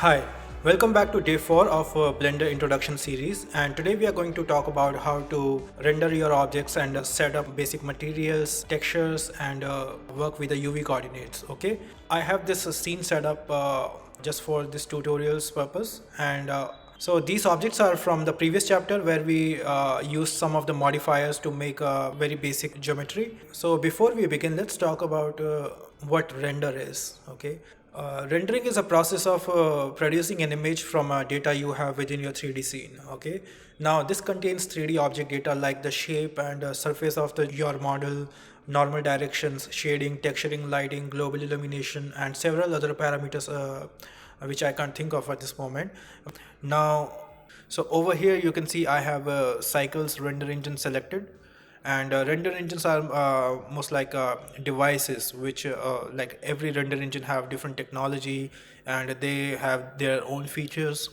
Hi, welcome back to day 4 of Blender introduction series, and today we are going to talk about how to render your objects and set up basic materials, textures, and work with the UV coordinates. Okay, I have this scene set up just for this tutorial's purpose, and so these objects are from the previous chapter where we used some of the modifiers to make a very basic geometry. So before we begin, let's talk about what render is. Okay, rendering is a process of producing an image from data you have within your 3D scene. Okay, now this contains 3D object data like the shape and surface of your model, normal directions, shading, texturing, lighting, global illumination, and several other parameters which I can't think of at this moment. Now, so over here you can see I have cycles render engine selected, and render engines are most like devices which like every render engine have different technology and they have their own features,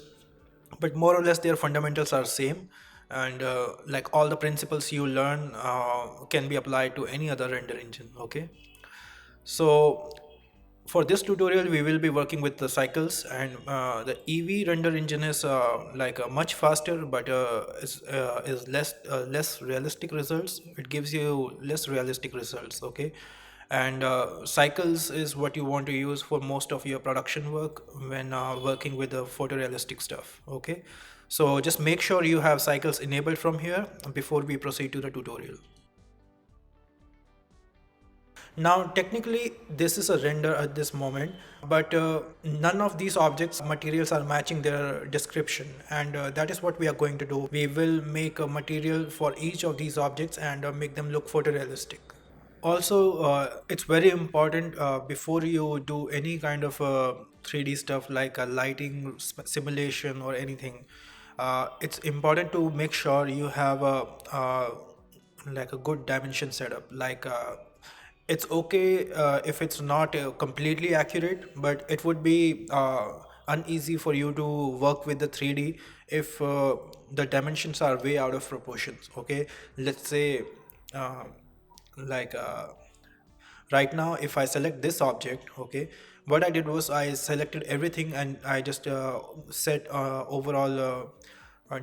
but more or less their fundamentals are same, and like all the principles you learn can be applied to any other render engine. Okay, so for this tutorial we will be working with the cycles, and the EV render engine is like much faster, but is less realistic results. It gives you less realistic results. Okay, and cycles is what you want to use for most of your production work when working with the photorealistic stuff. Okay, so just make sure you have cycles enabled from here before we proceed to the tutorial. Now, technically, this is a render at this moment, but none of these objects materials are matching their description, and that is what we are going to do. We will make a material for each of these objects and make them look photorealistic. Also, it's very important before you do any kind of 3D stuff like a lighting simulation or anything. It's important to make sure you have like a good dimension setup. Like it's okay if it's not completely accurate, but it would be uneasy for you to work with the 3D if the dimensions are way out of proportions. Okay, let's say. Uh, like right now if I select this object, okay, what I did was I selected everything and I just set overall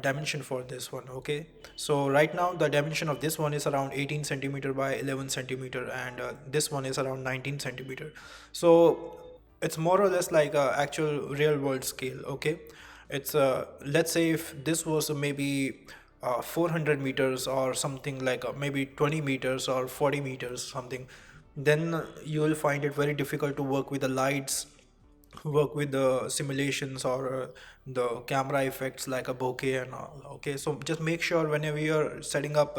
dimension for this one. Okay, so right now the dimension of this one is around 18 centimeter by 11 centimeter, and this one is around 19 centimeter. So it's more or less like a actual real world scale. Okay, it's let's say if this was maybe 400 meters or something, like maybe 20 meters or 40 meters something, then you will find it very difficult to work with the lights, work with the simulations or the camera effects like a bokeh and all. Okay, so just make sure whenever you're setting up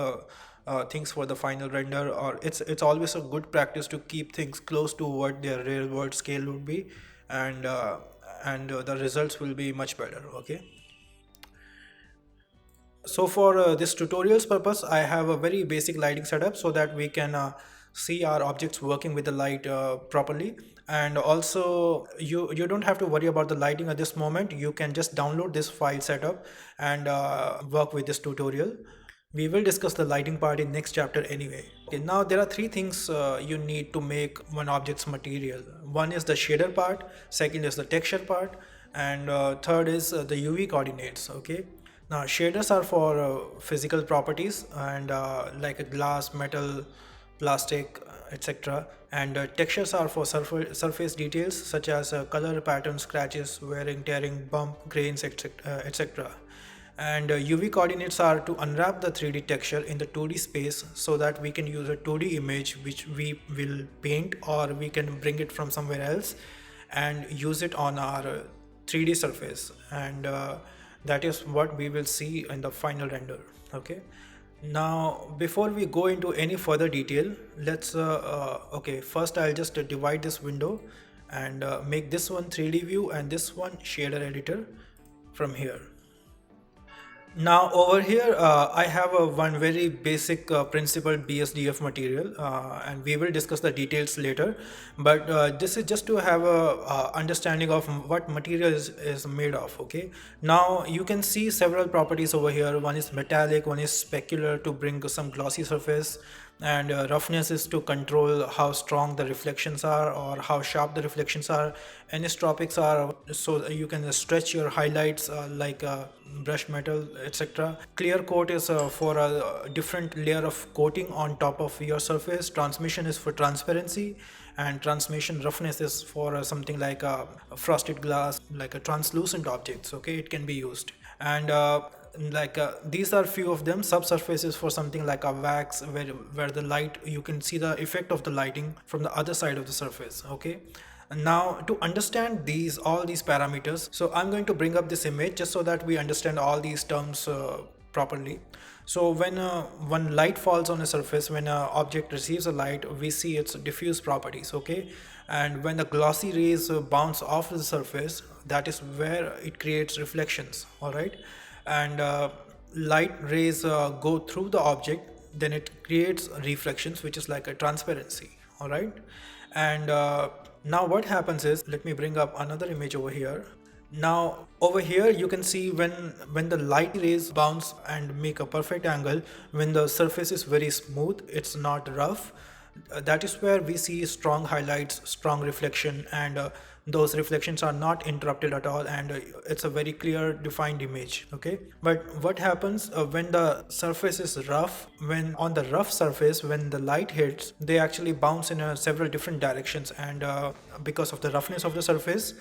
things for the final render, or it's always a good practice to keep things close to what their real world scale would be, and the results will be much better. Okay, so for this tutorial's purpose, I have a very basic lighting setup so that we can see our objects working with the light properly. And also you don't have to worry about the lighting at this moment. You can just download this file setup and work with this tutorial. We will discuss the lighting part in next chapter anyway. Okay, now there are three things you need to make one object's material. One is the shader part, second is the texture part, and third is the UV coordinates. Okay, now shaders are for physical properties and like a glass, metal, plastic, etc. And textures are for surface details such as color, pattern, scratches, wearing, tearing, bump, grains, etc. etc. And UV coordinates are to unwrap the 3D texture in the 2D space so that we can use a 2D image which we will paint, or we can bring it from somewhere else and use it on our 3D surface, and that is what we will see in the final render. Okay, now before we go into any further detail, let's okay, first I'll just divide this window and make this one 3D view and this one shader editor from here. Now over here I have a one very basic principle BSDF material, and we will discuss the details later, but this is just to have a understanding of what material is made of. Okay, now you can see several properties over here. One is metallic, one is specular to bring some glossy surface, and roughness is to control how strong the reflections are or how sharp the reflections are. Anisotropics are so you can stretch your highlights like brush metal, etc. Clear coat is for a different layer of coating on top of your surface. Transmission is for transparency, and transmission roughness is for something like a frosted glass, like a translucent objects. Okay, it can be used. And these are few of them. Subsurfaces for something like a wax, where the light, you can see the effect of the lighting from the other side of the surface. Okay, and now to understand all these parameters, so I'm going to bring up this image just so that we understand all these terms properly. So when light falls on a surface, when an object receives a light, we see its diffuse properties. Okay, and when the glossy rays bounce off the surface, that is where it creates reflections. All right, and light rays go through the object, then it creates reflections, which is like a transparency. All right, and now what happens is, let me bring up another image over here. Now over here you can see when the light rays bounce and make a perfect angle, when the surface is very smooth, it's not rough, that is where we see strong highlights, strong reflection, and those reflections are not interrupted at all, and it's a very clear defined image. Okay, but what happens when the surface is rough? When on the rough surface, when the light hits, they actually bounce in several different directions, and because of the roughness of the surface,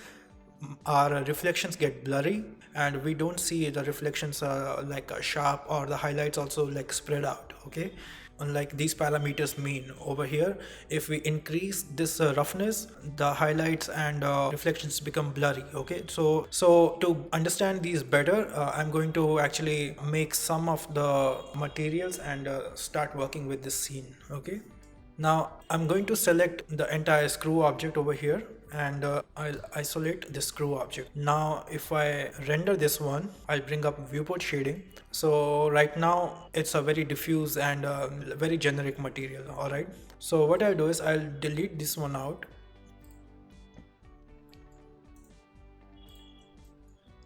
our reflections get blurry, and we don't see the reflections like sharp, or the highlights also like spread out. Okay, unlike these parameters mean over here, if we increase this roughness, the highlights and reflections become blurry. Okay, so to understand these better, I'm going to actually make some of the materials and start working with this scene. Okay, now I'm going to select the entire screw object over here, and I'll isolate the screw object. Now if I render this one, I'll bring up viewport shading. So right now it's a very diffuse and very generic material. All right, so what I'll do is I'll delete this one out.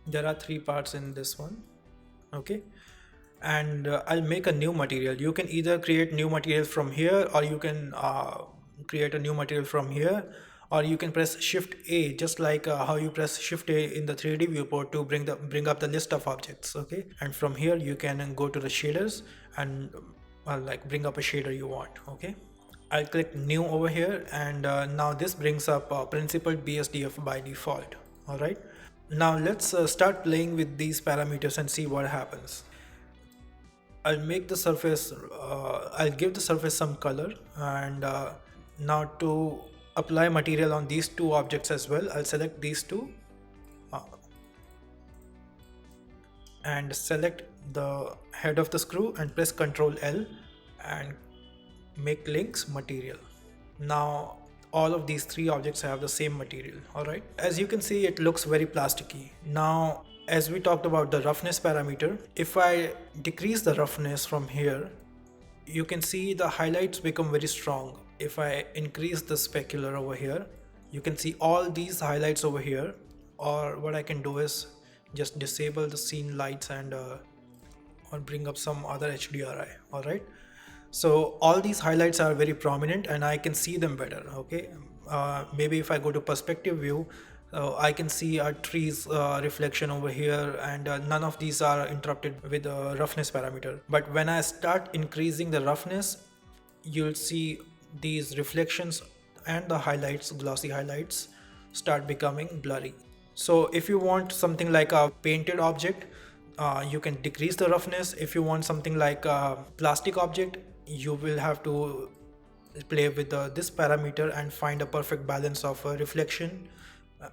There are 3 parts in this one. Okay, and I'll make a new material. You can either create new material from here, or you can create a new material from here, or you can press shift A, just like how you press shift A in the 3D viewport to bring up the list of objects. Okay, and from here you can go to the shaders and like bring up a shader you want. Okay, I'll click new over here, and now this brings up principled BSDF by default. All right, now let's start playing with these parameters and see what happens. I'll make the surface, I'll give the surface some color, and now to apply material on these 2 objects as well, I'll select these 2 and select the head of the screw and press Ctrl L and make links material. Now all of these 3 objects have the same material. All right, as you can see, it looks very plasticky. Now as we talked about the roughness parameter, if I decrease the roughness from here, you can see the highlights become very strong. If I increase the specular over here, you can see all these highlights over here. Or what I can do is just disable the scene lights and or bring up some other HDRI. All right, so all these highlights are very prominent and I can see them better. Okay, maybe if I go to perspective view, I can see a tree's reflection over here, and none of these are interrupted with the roughness parameter. But when I start increasing the roughness, you'll see these reflections and the highlights, glossy highlights, start becoming blurry. So if you want something like a painted object, you can decrease the roughness. If you want something like a plastic object, you will have to play with this parameter and find a perfect balance of reflection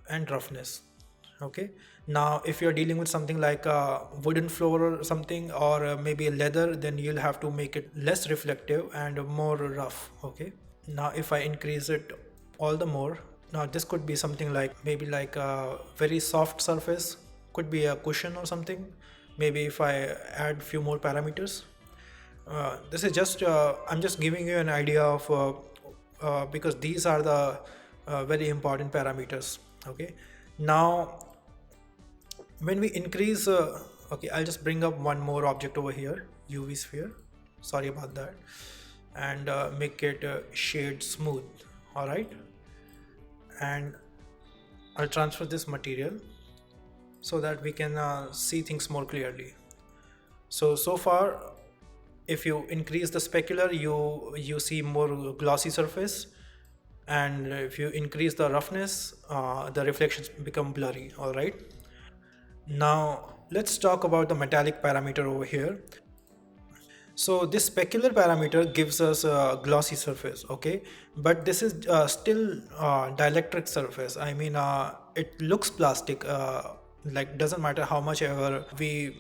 and roughness. Okay, now if you're dealing with something like a wooden floor or something, or maybe a leather, then you'll have to make it less reflective and more rough. Okay, now if I increase it all the more, now this could be something like maybe like a very soft surface, could be a cushion or something. Maybe if I add few more parameters, this is just I'm just giving you an idea of because these are the very important parameters. Okay, now when we increase okay, I'll just bring up one more object over here, UV sphere. Sorry about that. and make it shade smooth. All right, and I'll transfer this material so that we can see things more clearly. So far, if you increase the specular, you see more glossy surface, and if you increase the roughness, the reflections become blurry. All right, now let's talk about the metallic parameter over here. So this specular parameter gives us a glossy surface, okay, but this is still dielectric surface. I mean, it looks plastic, like doesn't matter how much ever we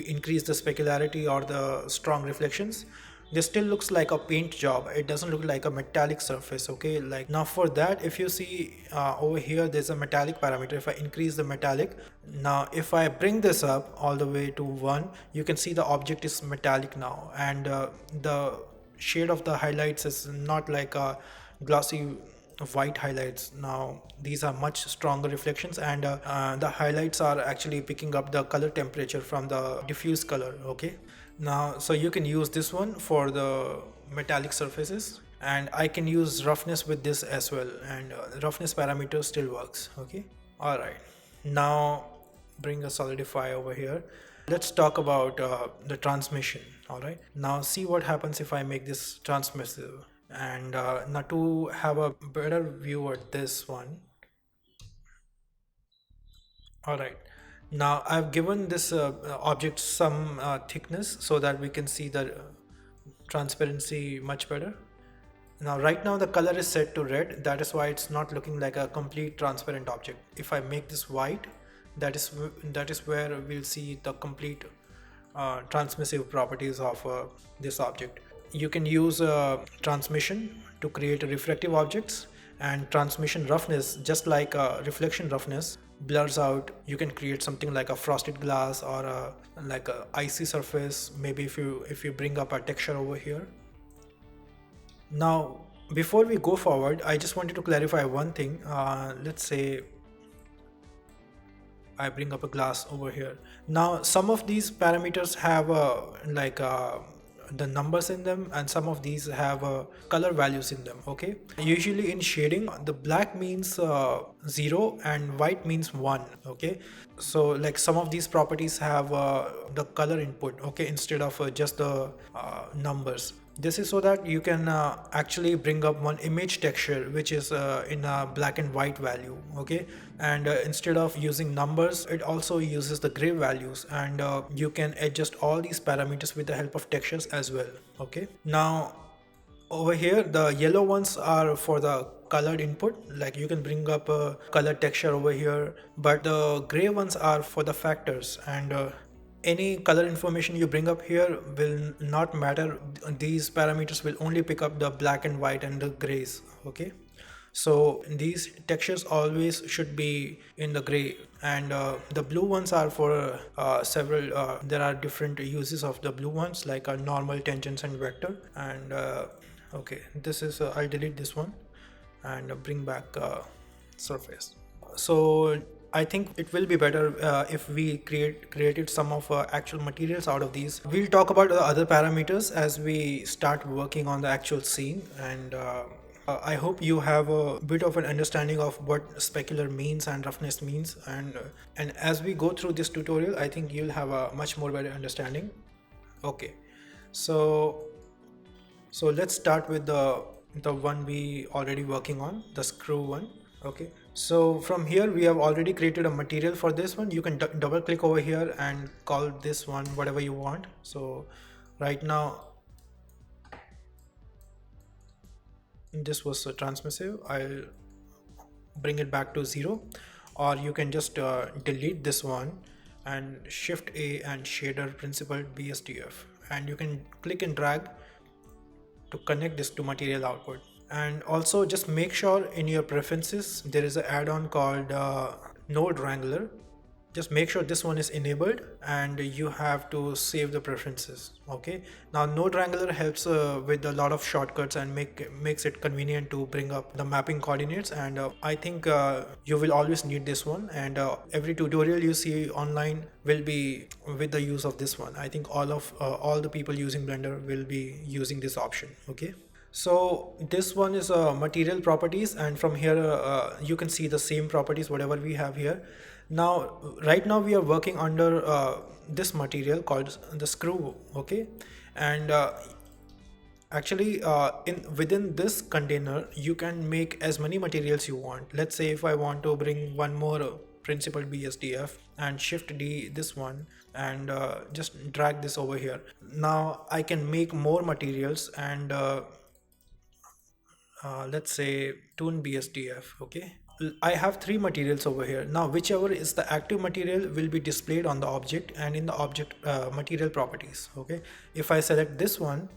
increase the specularity or the strong reflections, this still looks like a paint job. It doesn't look like a metallic surface, okay. Like now for that, if you see over here, there's a metallic parameter. If I increase the metallic, now if I bring this up all the way to 1, you can see the object is metallic now, and the shade of the highlights is not like a glossy white highlights. Now these are much stronger reflections, and the highlights are actually picking up the color temperature from the diffuse color, okay. Now so you can use this one for the metallic surfaces, and I can use roughness with this as well, and roughness parameter still works, okay. All right, now bring a solidify over here. Let's talk about the transmission. All right, now see what happens if I make this transmissive. And now to have a better view at this one, all right, now I've given this object some thickness so that we can see the transparency much better. Now right now the color is set to red, that is why it's not looking like a complete transparent object. If I make this white, that is where we'll see the complete transmissive properties of this object. You can use transmission to create reflective objects, and transmission roughness, just like reflection roughness, blurs out. You can create something like a frosted glass or like a icy surface. Maybe if you bring up a texture over here. Now before we go forward, I just wanted to clarify one thing. Let's say I bring up a glass over here. Now some of these parameters have the numbers in them, and some of these have color values in them, okay. Usually in shading, the black means 0 and white means 1, okay. So like some of these properties have the color input, okay, instead of just the numbers. This is so that you can actually bring up one image texture which is in a black and white value, okay. And instead of using numbers, it also uses the gray values, and you can adjust all these parameters with the help of textures as well, okay. Now over here, the yellow ones are for the colored input, like you can bring up a color texture over here, but the gray ones are for the factors, and any color information you bring up here will not matter. These parameters will only pick up the black and white and the grays, okay. So these textures always should be in the gray, and the blue ones are for several there are different uses of the blue ones, like a normal, tangents and vector. And okay, this is I'll delete this one and bring back surface. So I think it will be better if we created some of actual materials out of these. We'll talk about the other parameters as we start working on the actual scene, and I hope you have a bit of an understanding of what specular means and roughness means, and as we go through this tutorial, I think you'll have a much more better understanding. Okay, so let's start with the one we already working on, the screw one. Okay, so from here we have already created a material for this one. You can double click over here and call this one whatever you want. So right now this was a transmissive. I'll bring it back to 0, or you can just delete this one and shift A and shader principled BSDF, and you can click and drag to connect this to material output. And also just make sure in your preferences there is an add-on called Node Wrangler. just make sure this one is enabled, and you have to save the preferences. Okay, now Node Wrangler helps with a lot of shortcuts and makes it convenient to bring up the mapping coordinates, and I think you will always need this one, and every tutorial you see online will be with the use of this one. I think all the people using Blender will be using this option. Okay, so this one is material properties, and from here you can see the same properties whatever we have here. Now right now we are working under this material called the screw. Okay, and actually in within this container you can make as many materials you want. Let's say if I want to bring one more principal BSDF and shift D this one, and just drag this over here, now I can make more materials, and let's say tune BSDF. Okay, I have three materials over here. Now whichever is the active material will be displayed on the object and in the object material properties. Okay, if I select this one,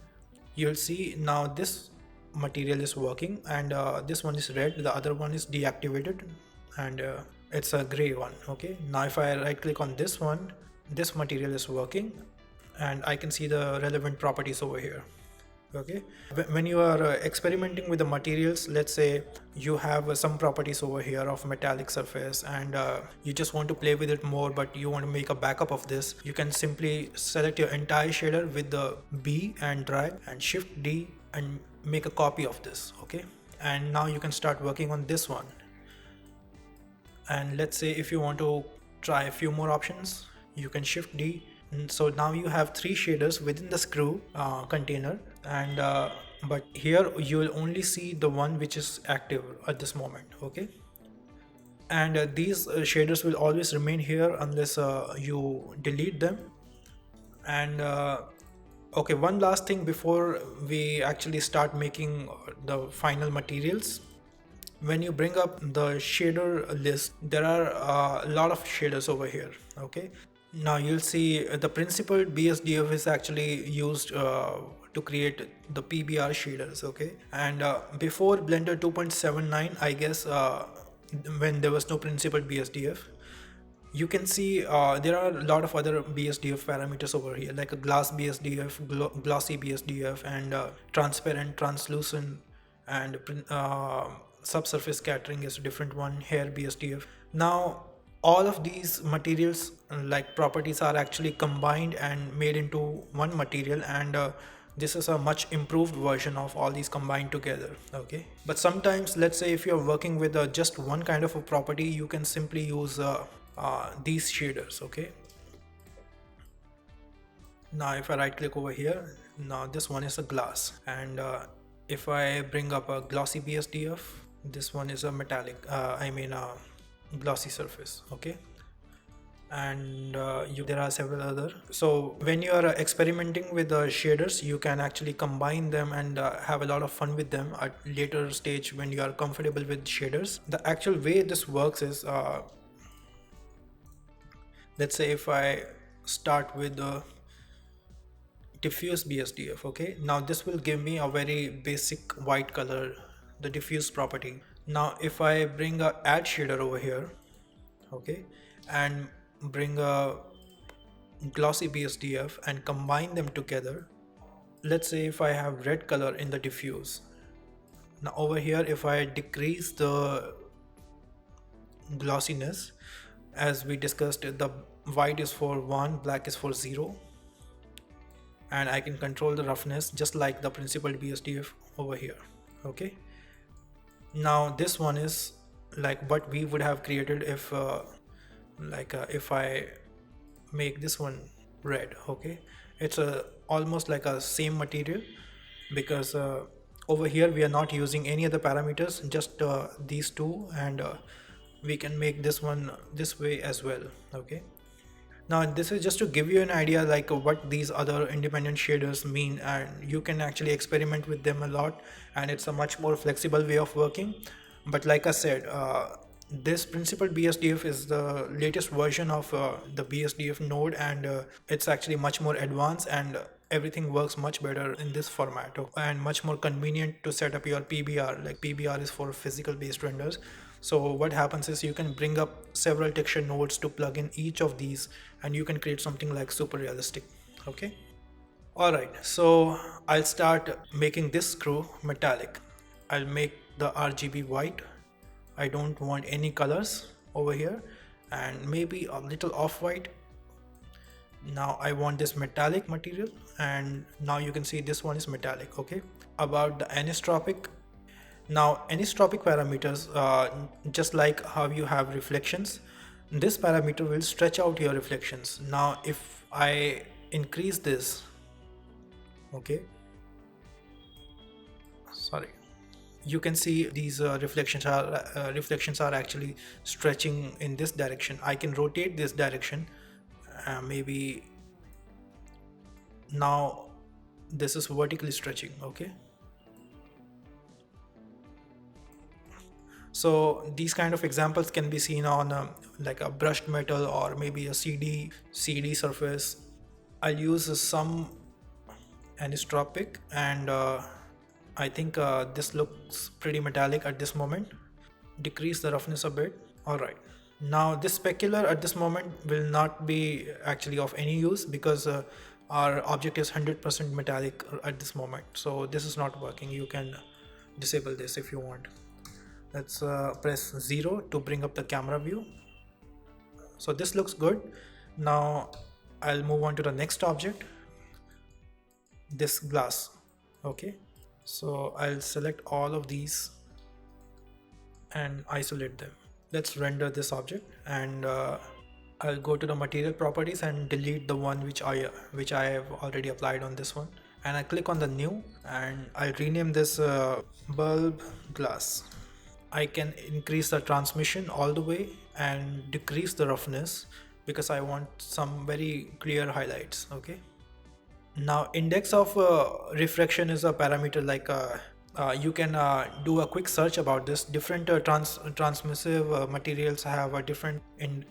you'll see now this material is working, and this one is red, the other one is deactivated, and it's a gray one. Okay, now if I right click on this one, this material is working, and I can see the relevant properties over here. Okay, when you are experimenting with the materials, let's say you have some properties over here of metallic surface, and you just want to play with it more, but you want to make a backup of this, you can simply select your entire shader with the B and drag and shift D and make a copy of this. Okay, and now you can start working on this one. And let's say if you want to try a few more options, you can shift D. So now you have three shaders within the screw container, and but here you will only see the one which is active at this moment. Okay, and these shaders will always remain here unless you delete them. And okay, one last thing before we actually start making the final materials. When you bring up the shader list, there are a lot of shaders over here. Okay, now you'll see the principal BSDF is actually used to create the PBR shaders. Okay, and before Blender 2.79, I guess when there was no principal BSDF, you can see there are a lot of other BSDF parameters over here, like a glass BSDF, glossy BSDF, and transparent, translucent, and subsurface scattering is a different one, hair BSDF. Now all of these materials like properties are actually combined and made into one material, and this is a much improved version of all these combined together. Okay, but sometimes let's say if you're working with just one kind of a property, you can simply use these shaders. Okay, now if I right click over here, now this one is a glass, and if I bring up a glossy BSDF, this one is a metallic glossy surface. Okay, and there are several other. So when you are experimenting with the shaders, you can actually combine them and have a lot of fun with them at later stage when you are comfortable with shaders. The actual way this works is let's say if I start with the diffuse BSDF. Okay, now this will give me a very basic white color, the diffuse property. Now if I bring a add shader over here, okay, and bring a glossy BSDF and combine them together, let's say if I have red color in the diffuse, now over here if I decrease the glossiness, as we discussed, the white is for 1, black is for 0, and I can control the roughness just like the principal BSDF over here. Okay, now this one is like what we would have created if if I make this one red. Okay, it's almost like a same material, because over here we are not using any other parameters, just these two, and we can make this one this way as well. Okay, now this is just to give you an idea like what these other independent shaders mean, and you can actually experiment with them a lot, and it's a much more flexible way of working. But like I said, this principal BSDF is the latest version of the BSDF node, and it's actually much more advanced, and everything works much better in this format, and much more convenient to set up your PBR. Like PBR is for physical based renders, So what happens is you can bring up several texture nodes to plug in each of these, and you can create something like super realistic. Okay. All right, so I'll start making this screw metallic. I'll make the RGB white. I don't want any colors over here, and maybe a little off-white. Now I want this metallic material, and now you can see this one is metallic. Okay. About the anisotropic, now anisotropic parameters, just like how you have reflections, this parameter will stretch out your reflections. Now if I increase this, okay, sorry, you can see these reflections are actually stretching in this direction. I can rotate this direction, maybe now this is vertically stretching. Okay, so these kind of examples can be seen on like a brushed metal or maybe a CD surface. I'll use some anisotropic, and I think this looks pretty metallic at this moment. Decrease the roughness a bit. All right, now this specular at this moment will not be actually of any use because our object is 100% metallic at this moment, so this is not working. You can disable this if you want. Let's press 0 to bring up the camera view. So this looks good. Now I'll move on to the next object, this glass. Okay, so I'll select all of these and isolate them. Let's render this object, and I'll go to the material properties and delete the one which I have already applied on this one, and I click on the new, and I'll rename this bulb glass. I can increase the transmission all the way and decrease the roughness because I want some very clear highlights. Okay. Now index of refraction is a parameter like you can do a quick search about this. Different transmissive materials have a different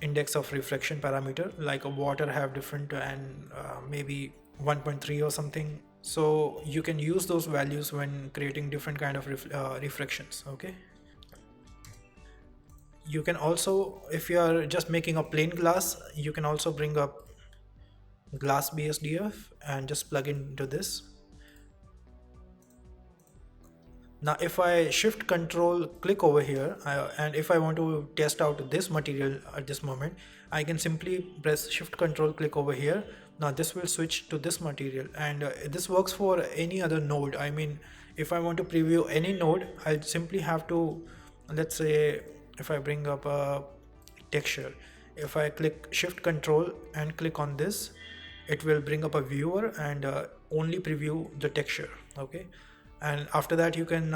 index of refraction parameter, like water have different, and maybe 1.3 or something. So you can use those values when creating different kind of refractions. Okay. You can also, if you are just making a plain glass, you can also bring up glass BSDF and just plug into this. Now if I shift control click over here, and if I want to test out this material at this moment, I can simply press shift control click over here. Now this will switch to this material, and this works for any other node. I mean, if I want to preview any node, I'll simply have to, let's say if I bring up a texture, if I click shift control and click on this, it will bring up a viewer and only preview the texture. Okay, and after that you can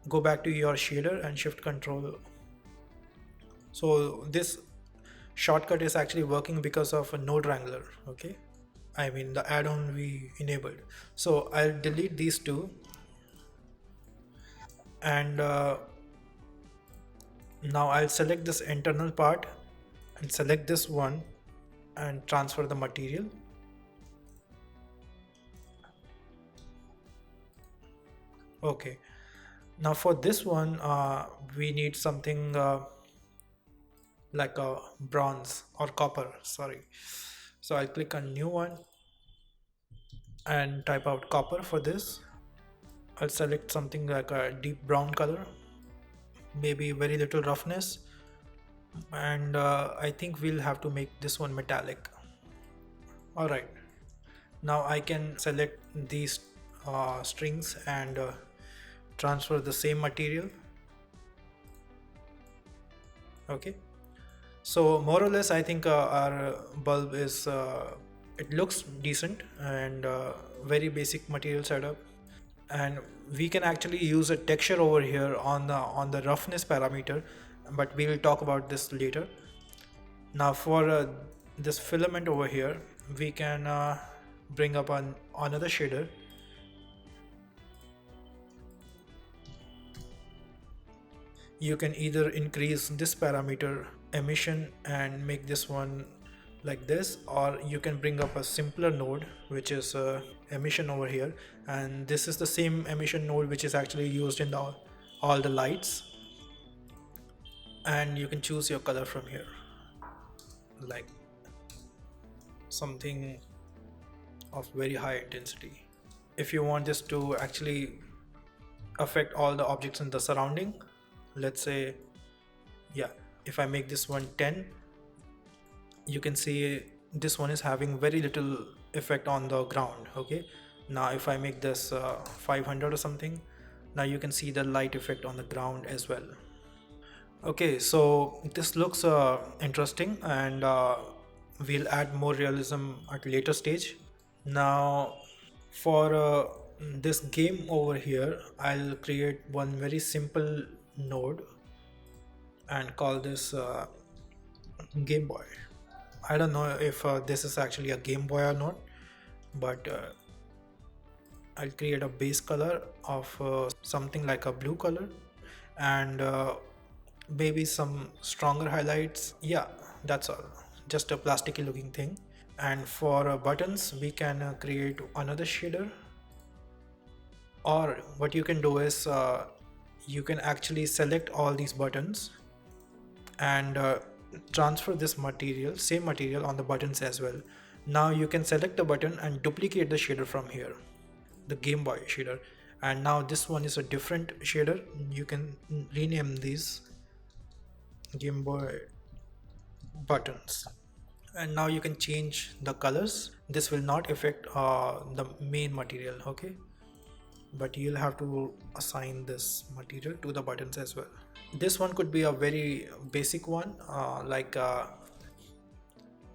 go back to your shader and shift control. So this shortcut is actually working because of a node wrangler. Okay, I mean the add-on we enabled. So I'll delete these two, and now I'll select this internal part and select this one and transfer the material. Okay, now for this one we need something like a bronze or copper, sorry. So I'll click on new one and type out copper for this. I'll select something like a deep brown color, maybe very little roughness, and I think we'll have to make this one metallic. All right, now I can select these strings and transfer the same material. Okay, so more or less I think our bulb is it looks decent, and very basic material setup, and we can actually use a texture over here on the roughness parameter, but we will talk about this later. Now for this filament over here, we can bring up another shader. You can either increase this parameter emission and make this one like this, or you can bring up a simpler node which is emission over here, and this is the same emission node which is actually used in all the lights. and you can choose your color from here, like something of very high intensity. If you want this to actually affect all the objects in the surrounding, let's say, yeah, if I make this one 10, you can see this one is having very little effect on the ground. Okay, now if I make this 500 or something, now you can see the light effect on the ground as well. Okay, so this looks interesting, and we'll add more realism at later stage. Now for this game over here, I'll create one very simple node and call this Game Boy. I don't know if this is actually a Game Boy or not, but I'll create a base color of something like a blue color, and maybe some stronger highlights. Yeah, that's all. Just a plasticky looking thing. And for buttons, we can create another shader, or what you can do is you can actually select all these buttons and transfer this material, same material, on the buttons as well. Now you can select the button and duplicate the shader from here, the Game Boy shader, and now this one is a different shader. You can rename these Game Boy buttons, and now you can change the colors. This will not affect the main material, okay, but you'll have to assign this material to the buttons as well. This one could be a very basic one, like a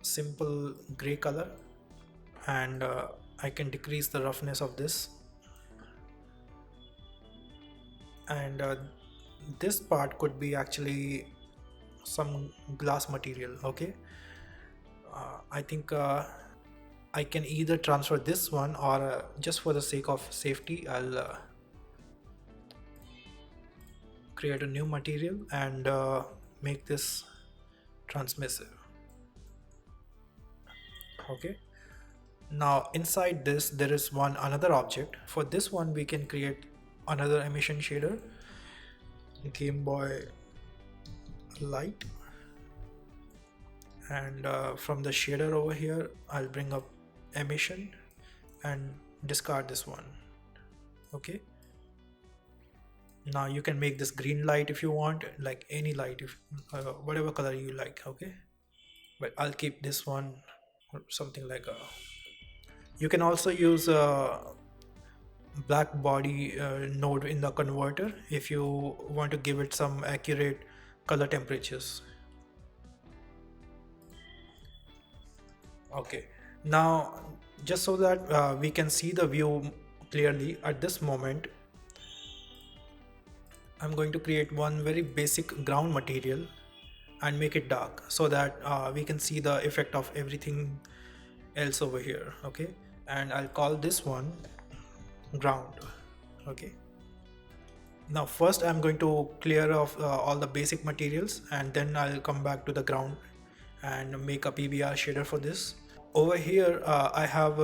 simple gray color, and I can decrease the roughness of this, and this part could be actually some glass material. Okay, I think I can either transfer this one, or just for the sake of safety, I'll create a new material and make this transmissive. Okay, now inside this there is another object. For this one we can create another emission shader, Game Boy light, and from the shader over here I'll bring up emission and discard this one. Okay, now you can make this green light if you want, like any light, if whatever color you like. Okay, but I'll keep this one something like a, you can also use a black body node in the converter if you want to give it some accurate color temperatures. Okay, now just so that we can see the view clearly at this moment, I'm going to create one very basic ground material and make it dark so that we can see the effect of everything else over here. Okay, and I'll call this one ground. Okay, now first I'm going to clear off all the basic materials, and then I'll come back to the ground and make a PBR shader for this. Over here I have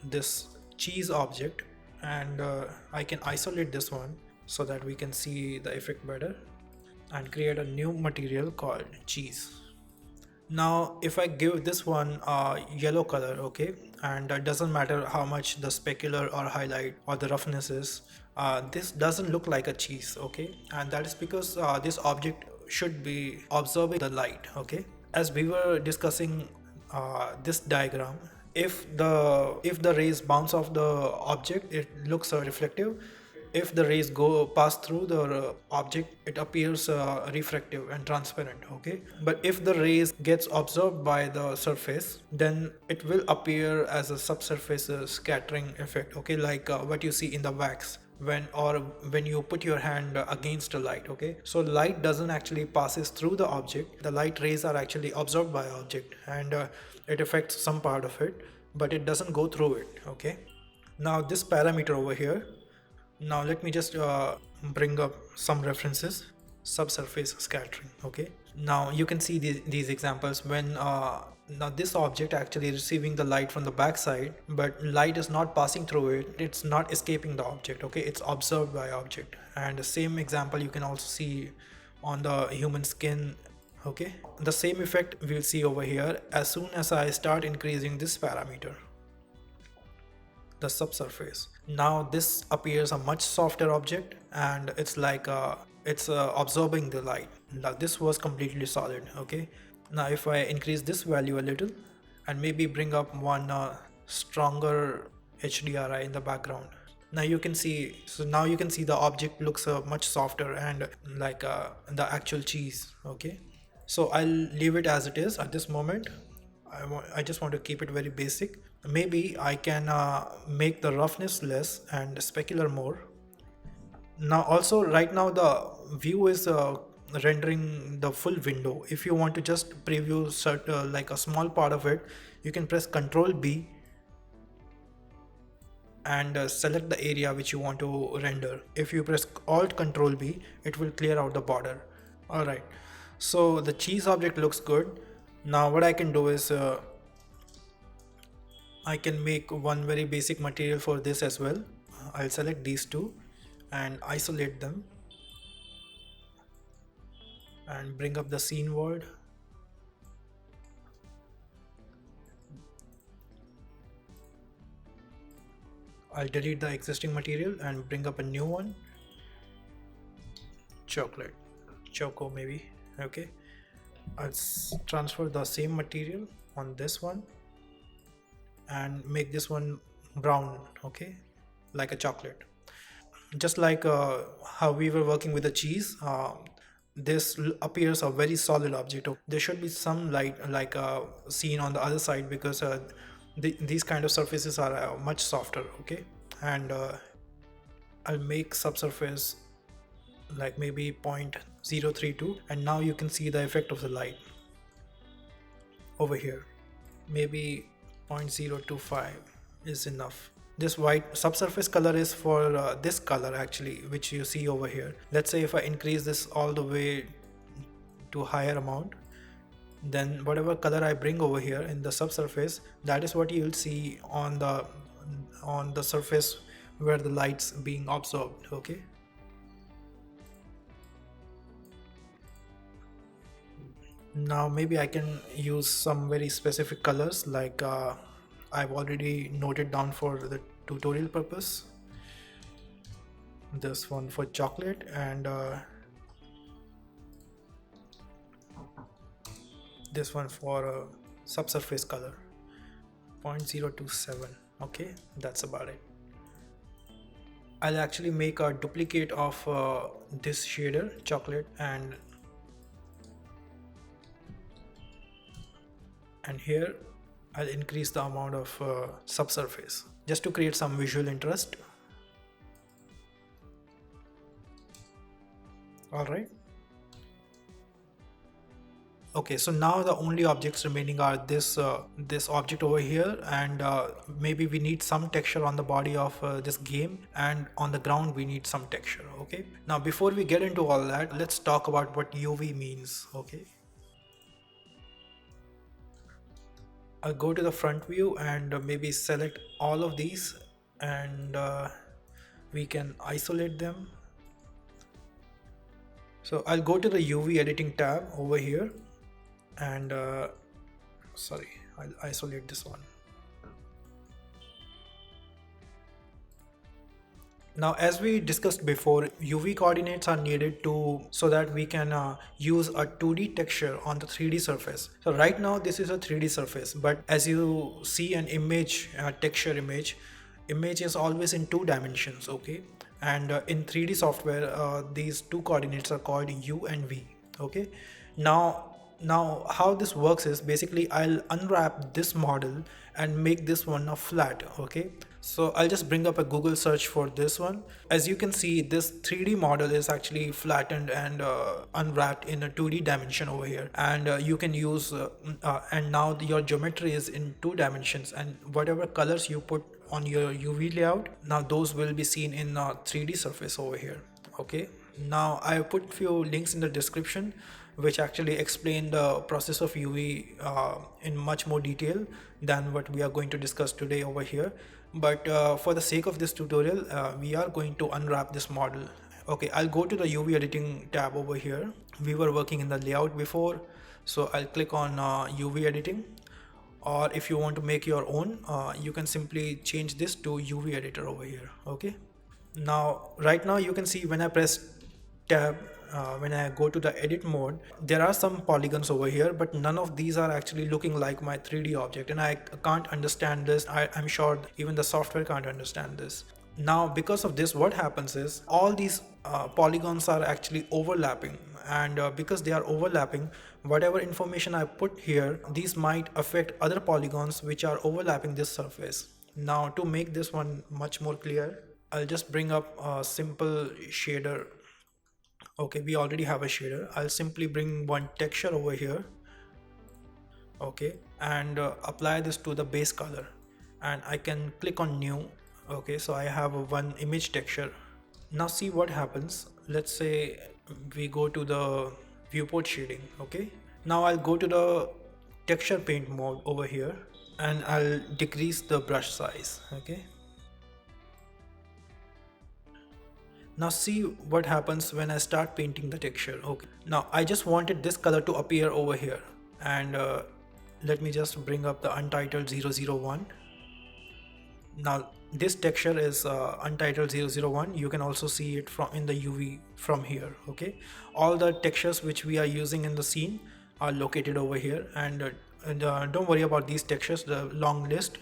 this cheese object, and I can isolate this one so that we can see the effect better, and create a new material called cheese. Now if I give this one a yellow color, okay, and it doesn't matter how much the specular or highlight or the roughness is, this doesn't look like a cheese. Okay, and that is because this object should be absorbing the light. Okay, as we were discussing this diagram, if the rays bounce off the object, it looks reflective. If the rays pass through the object, it appears refractive and transparent. Okay, but if the rays gets absorbed by the surface, then it will appear as a subsurface scattering effect. Okay, like what you see in the wax when you put your hand against a light. Okay, so light doesn't actually passes through the object, the light rays are actually absorbed by object, and it affects some part of it, but it doesn't go through it. Okay, now this parameter over here, now let me just bring up some references. Subsurface scattering. Okay, now you can see these examples when now this object actually receiving the light from the backside, but light is not passing through it, it's not escaping the object. Okay, it's observed by object. And the same example you can also see on the human skin. Okay, the same effect we'll see over here as soon as I start increasing this parameter, the subsurface. Now this appears a much softer object, and it's like it's absorbing the light. Now this was completely solid. Okay, now if I increase this value a little and maybe bring up one stronger HDRI in the background, now you can see, so now you can see the object looks much softer and like the actual cheese. Okay, so I'll leave it as it is at this moment. I just want to keep it very basic. Maybe I can make the roughness less and specular more. Now also right now the view is rendering the full window. If you want to just preview like a small part of it, you can press Ctrl B and select the area which you want to render. If you press Alt Ctrl B, it will clear out the border. Alright, so the cheese object looks good. Now what I can do is I can make one very basic material for this as well. I'll select these two and isolate them and bring up the scene world. I'll delete the existing material and bring up a new one. Chocolate, choco maybe. Okay, I'll transfer the same material on this one and make this one brown. Okay, like a chocolate. Just like how we were working with the cheese, this appears a very solid object. There should be some light like seen on the other side because these kind of surfaces are much softer. Okay, and I'll make subsurface like maybe 0.032, and now you can see the effect of the light over here. Maybe 0.025 is enough. This white subsurface color is for this color actually, which you see over here. Let's say if I increase this all the way to higher amount, then whatever color I bring over here in the subsurface, that is what you'll see on the surface where the light's being absorbed. Okay, now maybe I can use some very specific colors like I've already noted down for the tutorial purpose. This one for chocolate and this one for subsurface color 0.027. Okay, that's about it. I'll actually make a duplicate of this shader chocolate and here I'll increase the amount of subsurface just to create some visual interest. Alright. Okay, so now the only objects remaining are this object over here, and maybe we need some texture on the body of this game, and on the ground we need some texture. Okay, now before we get into all that, let's talk about what UV means. Okay, I'll go to the front view and maybe select all of these, and we can isolate them. So I'll go to the UV editing tab over here and sorry, I'll isolate this one. Now, as we discussed before, UV coordinates are needed so that we can use a 2D texture on the 3D surface. So right now this is a 3D surface, but as you see an image, texture image is always in 2 dimensions. Okay, and in 3D software these 2 coordinates are called U and V. Okay, now how this works is basically I'll unwrap this model and make this one a flat. Okay, so I'll just bring up a Google search for this one. As you can see, this 3D model is actually flattened and unwrapped in a 2D dimension over here, and you can use and now your geometry is in 2 dimensions, and whatever colors you put on your UV layout, now those will be seen in a 3D surface over here. Okay, now I put few links in the description which actually explain the process of UV in much more detail than what we are going to discuss today over here. But for the sake of this tutorial, we are going to unwrap this model Okay, I'll go to the UV editing tab over here. We were working in the layout before, so I'll click on UV editing. Or if you want to make your own, you can simply change this to UV editor over here. Okay, now right now you can see when I press tab, when I go to the edit mode, there are some polygons over here, but none of these are actually looking like my 3D object, and I can't understand this. I'm sure even the software can't understand this. Now because of this, what happens is all these polygons are actually overlapping, and because they are overlapping, whatever information I put here, these might affect other polygons which are overlapping this surface. Now to make this one much more clear, I'll just bring up a simple shader. Okay, we already have a shader. I'll simply bring one texture over here. Okay, and apply this to the base color, and I can click on new. Okay, so I have one image texture. Now see what happens. Let's say we go to the viewport shading. Okay, now I'll go to the texture paint mode over here, and I'll decrease the brush size. Okay, now see what happens when I start painting the texture. Okay, now I just wanted this color to appear over here, and let me just bring up the untitled 001. Now this texture is untitled 001. You can also see it from in the UV from here. Okay, all the textures which we are using in the scene are located over here, and don't worry about these textures, the long list.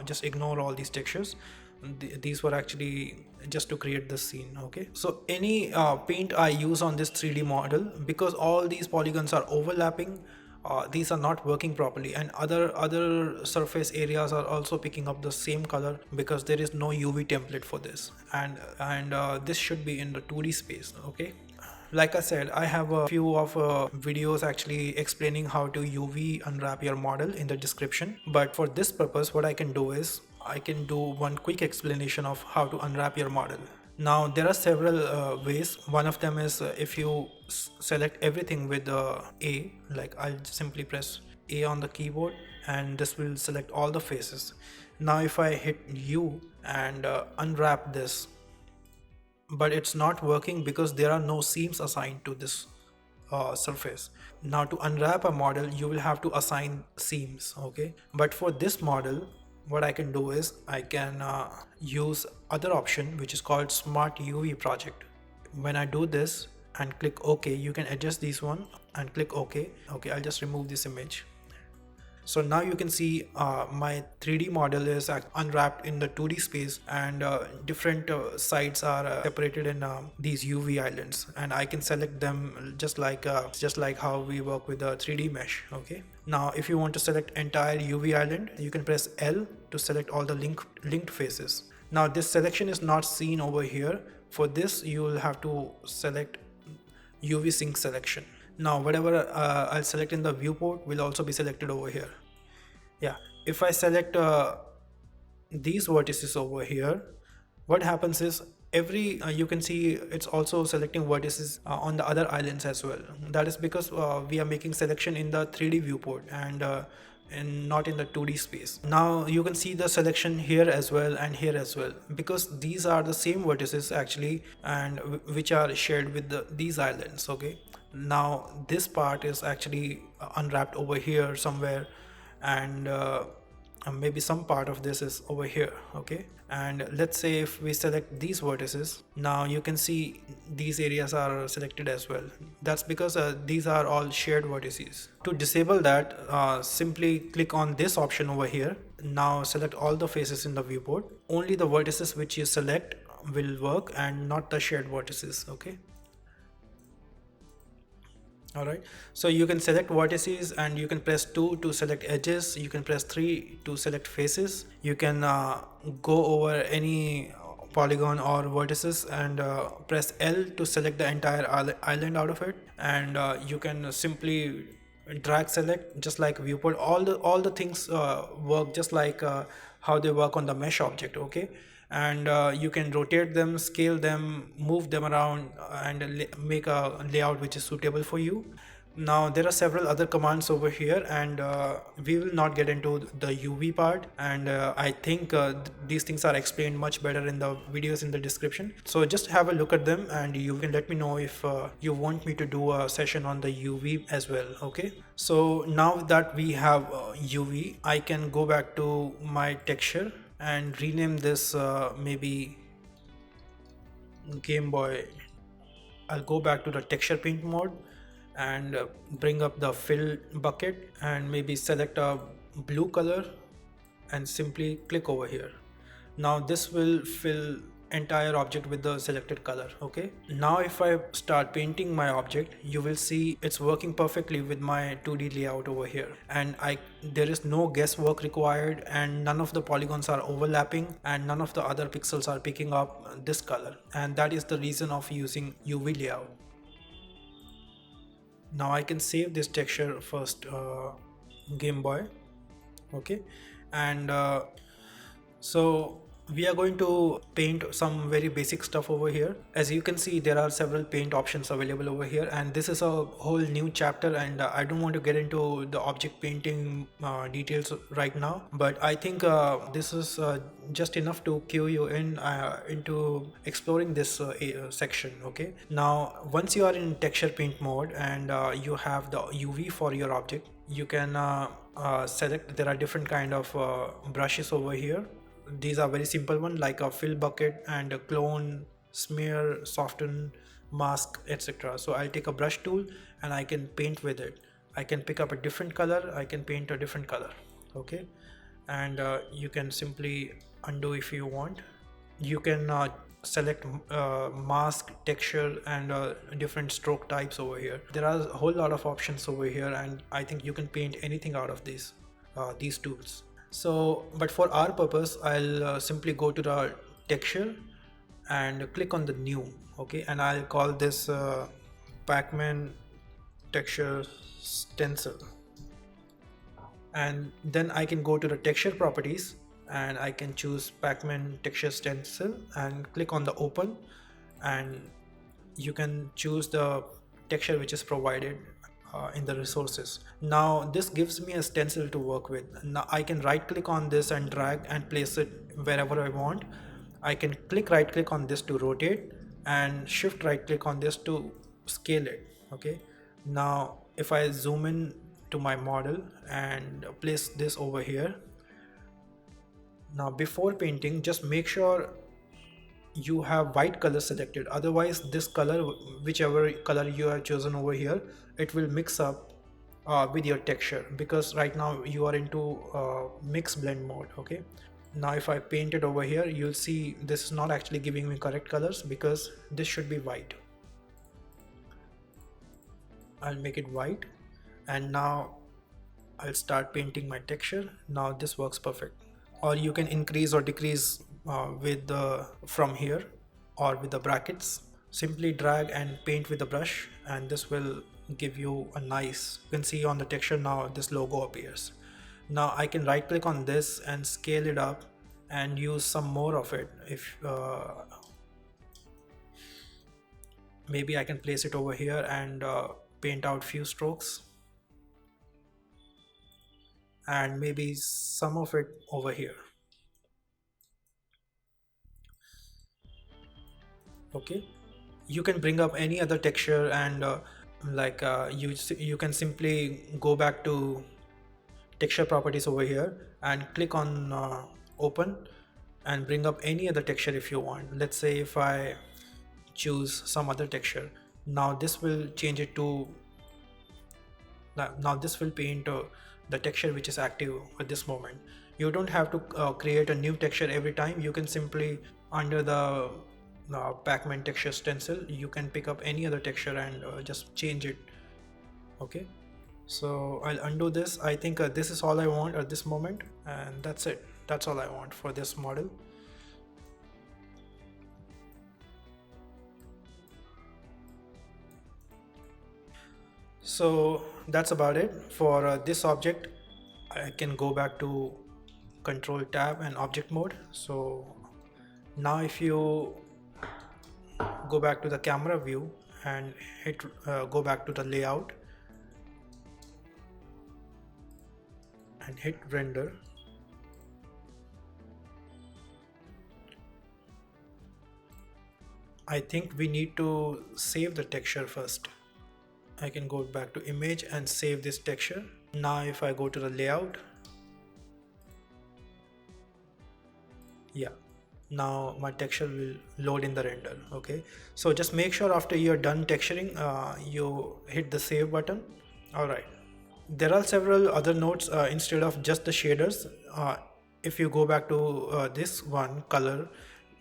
Just ignore all these textures. These were actually just to create the scene. Okay, so any paint I use on this 3D model, because all these polygons are overlapping, these are not working properly, and other surface areas are also picking up the same color because there is no UV template for this, and this should be in the 2D space. Okay, like I said, I have a few of videos actually explaining how to UV unwrap your model in the description, but for this purpose what I can do is I can do one quick explanation of how to unwrap your model. Now there are several ways. One of them is if you select everything with A, like I'll simply press A on the keyboard, and this will select all the faces. Now if I hit U and unwrap this, but it's not working because there are no seams assigned to this surface. Now to unwrap a model, you will have to assign seams. Okay, but for this model, what I can do is I can use other option which is called Smart UV project. When I do this and click OK, you can adjust this one and click OK. Okay, I'll just remove this image. So now you can see my 3D model is unwrapped in the 2D space, and different sides are separated in these UV islands, and I can select them just like how we work with the 3D mesh. Okay. Now if you want to select entire UV island, you can press L to select all the linked faces. Now this selection is not seen over here. For this you will have to select UV sync selection. Now whatever I'll select in the viewport will also be selected over here. Yeah, if I select these vertices over here, what happens is every you can see it's also selecting vertices on the other islands as well. That is because we are making selection in the 3D viewport and not in the 2D space. Now you can see the selection here as well and here as well, because these are the same vertices actually, and which are shared with these islands. Okay, now this part is actually unwrapped over here somewhere, and maybe some part of this is over here. Okay, and let's say if we select these vertices, now you can see these areas are selected as well. That's because these are all shared vertices. To disable that, simply click on this option over here. Now select all the faces in the viewport. Only the vertices which you select will work and not the shared vertices. Okay, alright, so you can select vertices, and you can press 2 to select edges, you can press 3 to select faces, you can go over any polygon or vertices and press L to select the entire island out of it, and you can simply drag select just like viewport. All the things work just like how they work on the mesh object. Okay, and you can rotate them, scale them, move them around, and make a layout which is suitable for you. Now there are several other commands over here, and we will not get into the UV part, and I think these things are explained much better in the videos in the description. So just have a look at them, and you can let me know if you want me to do a session on the UV as well. Okay, so now that we have UV, I can go back to my texture and rename this maybe Game Boy. I'll go back to the texture paint mode and bring up the fill bucket and maybe select a blue color and simply click over here. Now this will fill entire object with the selected color. Okay, now if I start painting my object, you will see it's working perfectly with my 2D layout over here, and there is no guesswork required, and none of the polygons are overlapping, and none of the other pixels are picking up this color, and that is the reason of using UV layout. Now I can save this texture first, Game Boy. Okay, and so we are going to paint some very basic stuff over here. As you can see, there are several paint options available over here, and this is a whole new chapter, and I don't want to get into the object painting details right now, but I think this is just enough to cue you in into exploring this section. Okay, now once you are in texture paint mode and you have the UV for your object, you can select. There are different kind of brushes over here. These are very simple one, like a fill bucket and a clone, smear, soften, mask, etc. So I'll take a brush tool and I can paint with it. I can pick up a different color, I can paint a different color. Okay, and you can simply undo if you want. You can select mask, texture, and different stroke types over here. There are a whole lot of options over here, and I think you can paint anything out of these tools. So, but for our purpose, I'll simply go to the texture and click on the new. Okay, and I'll call this Pac-Man texture stencil, and then I can go to the texture properties and I can choose Pac-Man texture stencil and click on the open, and you can choose the texture which is provided in the resources. Now this gives me a stencil to work with. Now I can right click on this and drag and place it wherever I want. I can right click on this to rotate and shift right click on this to scale it. Okay, now if I zoom in to my model and place this over here, now before painting, just make sure you have white color selected, otherwise this color, whichever color you have chosen over here, it will mix up with your texture, because right now you are into mix blend mode. Okay, now if I paint it over here, you'll see this is not actually giving me correct colors, because this should be white. I'll make it white, and now I'll start painting my texture. Now this works perfect. Or you can increase or decrease with the from here or with the brackets. Simply drag and paint with the brush, and this will give you a nice, you can see on the texture now this logo appears. Now I can right click on this and scale it up and use some more of it. If maybe I can place it over here and paint out few strokes, and maybe some of it over here. Okay, you can bring up any other texture, and you can simply go back to texture properties over here and click on open and bring up any other texture if you want. Let's say if I choose some other texture, now this will change it to now this will paint the texture which is active at this moment. You don't have to create a new texture every time. You can simply, under the Pac-Man texture stencil, you can pick up any other texture and just change it. Okay, so I'll undo this. I think this is all I want at this moment, and that's it. That's all I want for this model. So that's about it for this object. I can go back to Control Tab and Object Mode. So now if you go back to the camera view and hit go back to the layout, and hit render. I think we need to save the texture first. I can go back to image and save this texture. Now if I go to the layout, yeah, now my texture will load in the render. Okay, so just make sure after you're done texturing, you hit the save button. All right, there are several other nodes instead of just the shaders. If you go back to this one color,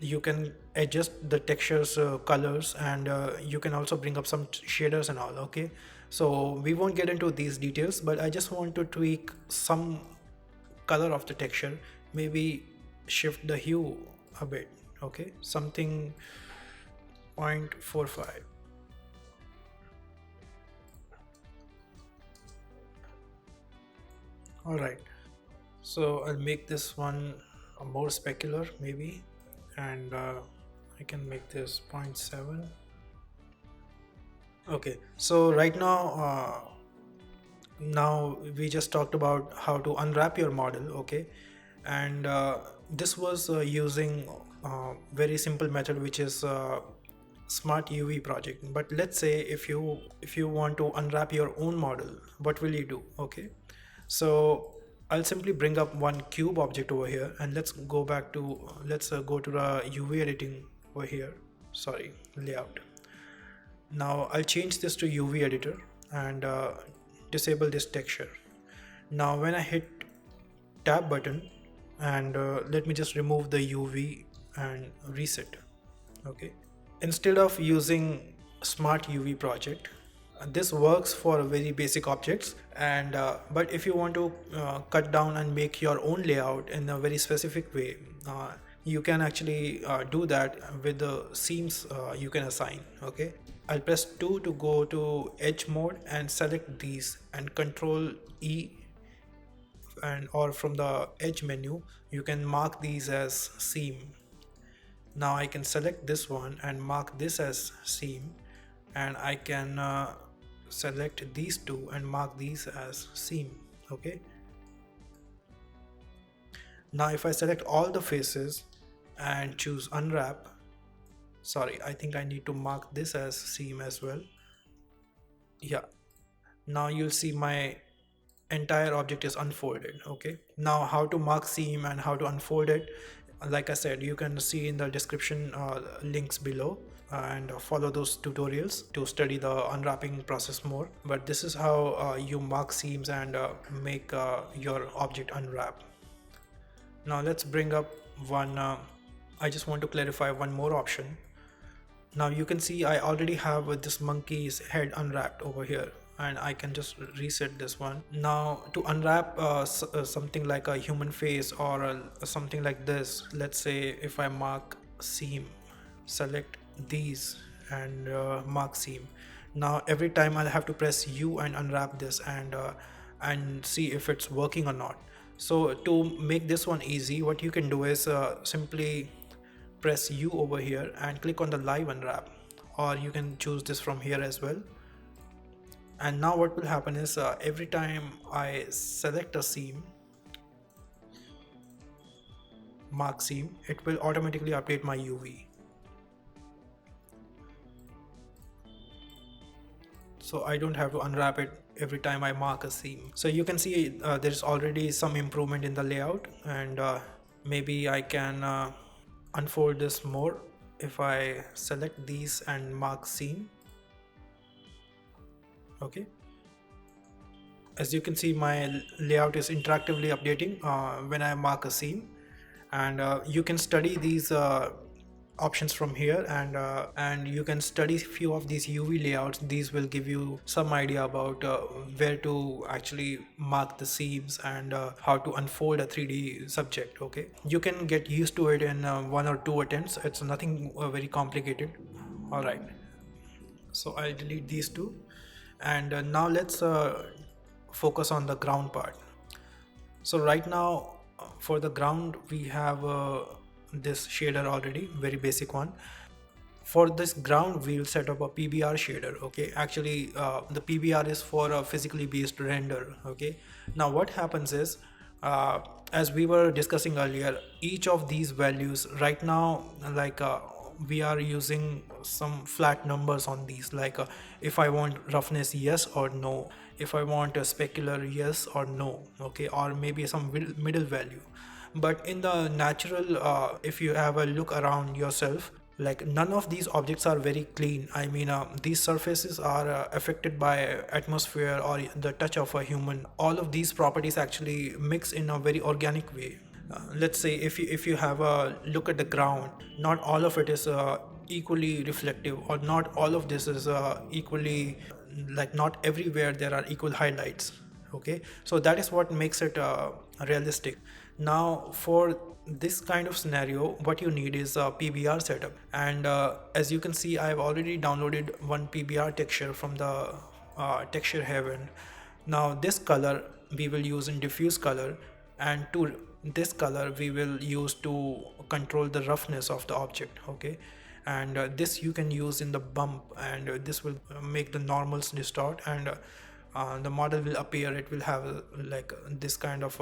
you can adjust the textures colors, and you can also bring up some shaders and all. Okay, so we won't get into these details, but I just want to tweak some color of the texture, maybe shift the hue a bit. Okay, something 0.45. All right, so I'll make this one more specular maybe, and I can make this 0.7. Okay, so right now we just talked about how to unwrap your model. Okay, and this was using very simple method, which is smart UV project. But let's say if you want to unwrap your own model, what will you do? Okay, so I'll simply bring up one cube object over here, and let's go to the UV editing over here. Sorry, layout. Now I'll change this to UV editor and disable this texture. Now when I hit tab button, and let me just remove the UV and reset. Okay, instead of using smart UV project, this works for very basic objects, and but if you want to cut down and make your own layout in a very specific way, you can actually do that with the seams you can assign. Okay, I'll press 2 to go to edge mode and select these, and control E, and or from the edge menu you can mark these as seam. Now I can select this one and mark this as seam, and I can select these two and mark these as seam. Okay, now if I select all the faces and choose unwrap, sorry, I think I need to mark this as seam as well. Yeah, now you'll see my entire object is unfolded. Okay, now how to mark seam and how to unfold it, like I said, you can see in the description links below, and follow those tutorials to study the unwrapping process more. But this is how you mark seams and make your object unwrap. Now let's bring up one I just want to clarify one more option. Now you can see I already have this monkey's head unwrapped over here, and I can just reset this one. Now to unwrap something like a human face or something like this, let's say if I mark seam, select these and mark seam. Now every time I'll have to press U and unwrap this and see if it's working or not. So to make this one easy, what you can do is simply press U over here and click on the live unwrap, or you can choose this from here as well. And now what will happen is every time I select a seam, mark seam, it will automatically update my UV. So I don't have to unwrap it every time I mark a seam. So you can see there's already some improvement in the layout, and maybe I can unfold this more if I select these and mark seam. Okay, as you can see, my layout is interactively updating when I mark a seam, and you can study these options from here, and you can study few of these UV layouts. These will give you some idea about where to actually mark the seams and how to unfold a 3D subject. Okay, you can get used to it in 1 or 2 attempts. It's nothing very complicated. All right, so I'll delete these two, and now let's focus on the ground part. So right now for the ground we have this shader already, very basic one. For this ground we'll set up a PBR shader. Okay, actually the PBR is for a physically based render. Okay, now what happens is uh, as we were discussing earlier, each of these values right now, like we are using some flat numbers on these, like if I want roughness, yes or no, if I want a specular, yes or no, okay, or maybe some middle value. But in the natural, if you have a look around yourself, like none of these objects are very clean. I mean, these surfaces are affected by atmosphere or the touch of a human. All of these properties actually mix in a very organic way. Let's say if you have a look at the ground, not all of it is equally reflective, or not all of this is equally, like not everywhere there are equal highlights. Okay, so that is what makes it realistic. Now for this kind of scenario, what you need is a PBR setup, and as you can see, I've already downloaded one PBR texture from the texture heaven. Now this color we will use in diffuse color, and to this color we will use to control the roughness of the object. Okay, and this you can use in the bump, and this will make the normals distort, and the model will appear, it will have like this kind of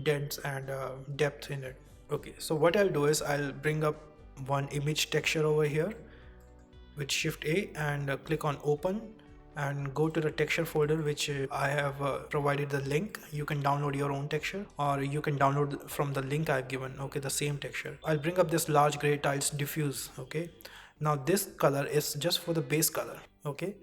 dents and depth in it. Okay, so what I'll do is I'll bring up one image texture over here with shift A, and click on open, and go to the texture folder, which I have provided the link. You can download your own texture, or you can download from the link I've given. Okay, the same texture. I'll bring up this large gray tiles diffuse. Okay, now this color is just for the base color. Okay,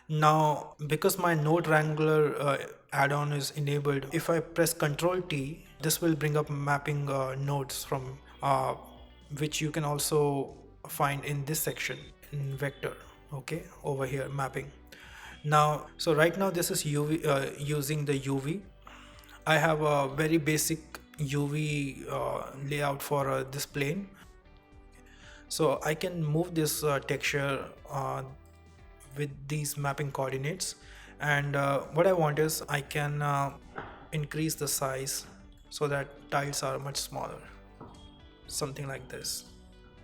now because my node wrangler add-on is enabled, if I press Ctrl T, this will bring up mapping nodes from which you can also find in this section in vector. Okay, over here mapping. Now, so right now this is UV, using the UV. I have a very basic UV layout for this plane. So I can move this texture with these mapping coordinates, and what I want is I can increase the size so that tiles are much smaller, something like this.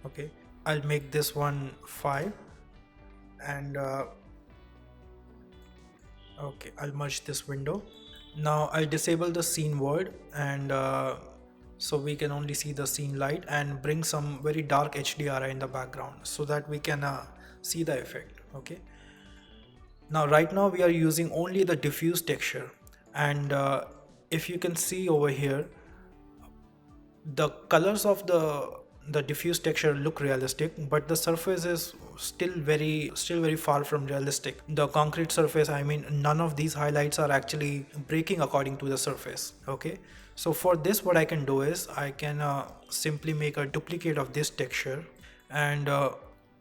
Okay, I'll make this one 5, and okay, I'll merge this window. Now I'll disable the scene void, and so we can only see the scene light, and bring some very dark HDRI in the background so that we can see the effect. Okay, now right now we are using only the diffuse texture, and if you can see over here, the colors of the diffuse texture look realistic, but the surface is still very far from realistic. The concrete surface, I mean, none of these highlights are actually breaking according to the surface. Okay, so for this what I can do is I can simply make a duplicate of this texture, and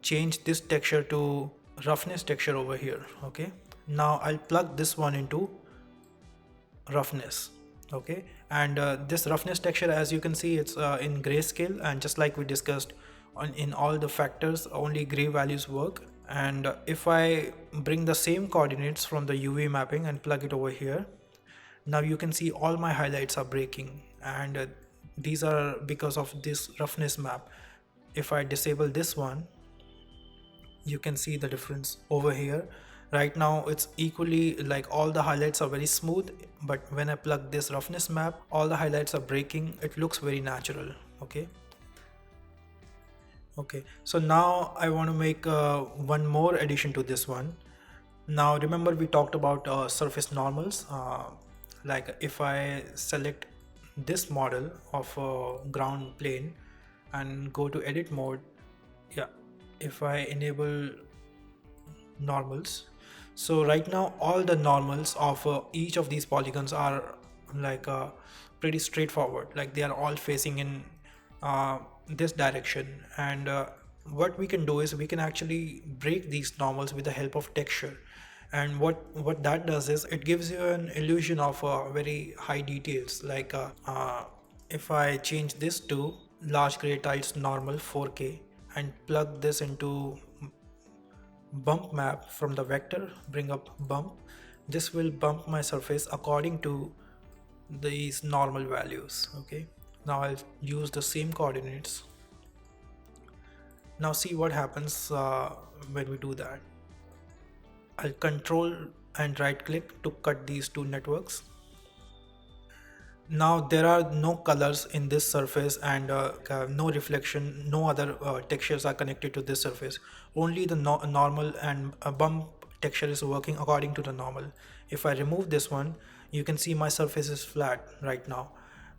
change this texture to roughness texture over here. Okay, now I'll plug this one into roughness. Okay, and this roughness texture, as you can see, it's in grayscale, and just like we discussed in all the factors, only gray values work. And if I bring the same coordinates from the UV mapping and plug it over here, now you can see all my highlights are breaking, and these are because of this roughness map. If I disable this one, you can see the difference over here. Right now it's equally, like all the highlights are very smooth, but when I plug this roughness map, all the highlights are breaking. It looks very natural. Okay, so now I want to make one more addition to this one. Now remember we talked about surface normals. Like if I select this model of ground plane and go to edit mode, yeah, if I enable normals, so right now all the normals of each of these polygons are like pretty straightforward, like they are all facing in this direction. And what we can do is we can actually break these normals with the help of texture, and what that does is it gives you an illusion of very high details. Like if I change this to large gray tiles normal 4K and plug this into bump map from the vector, bring up bump, this will bump my surface according to these normal values. Okay, now I'll use the same coordinates. Now see what happens when we do that. I'll control and right click to cut these two networks. Now there are no colors in this surface, and no reflection, no other textures are connected to this surface. Only the normal and bump texture is working according to the normal. If I remove this one, you can see my surface is flat right now.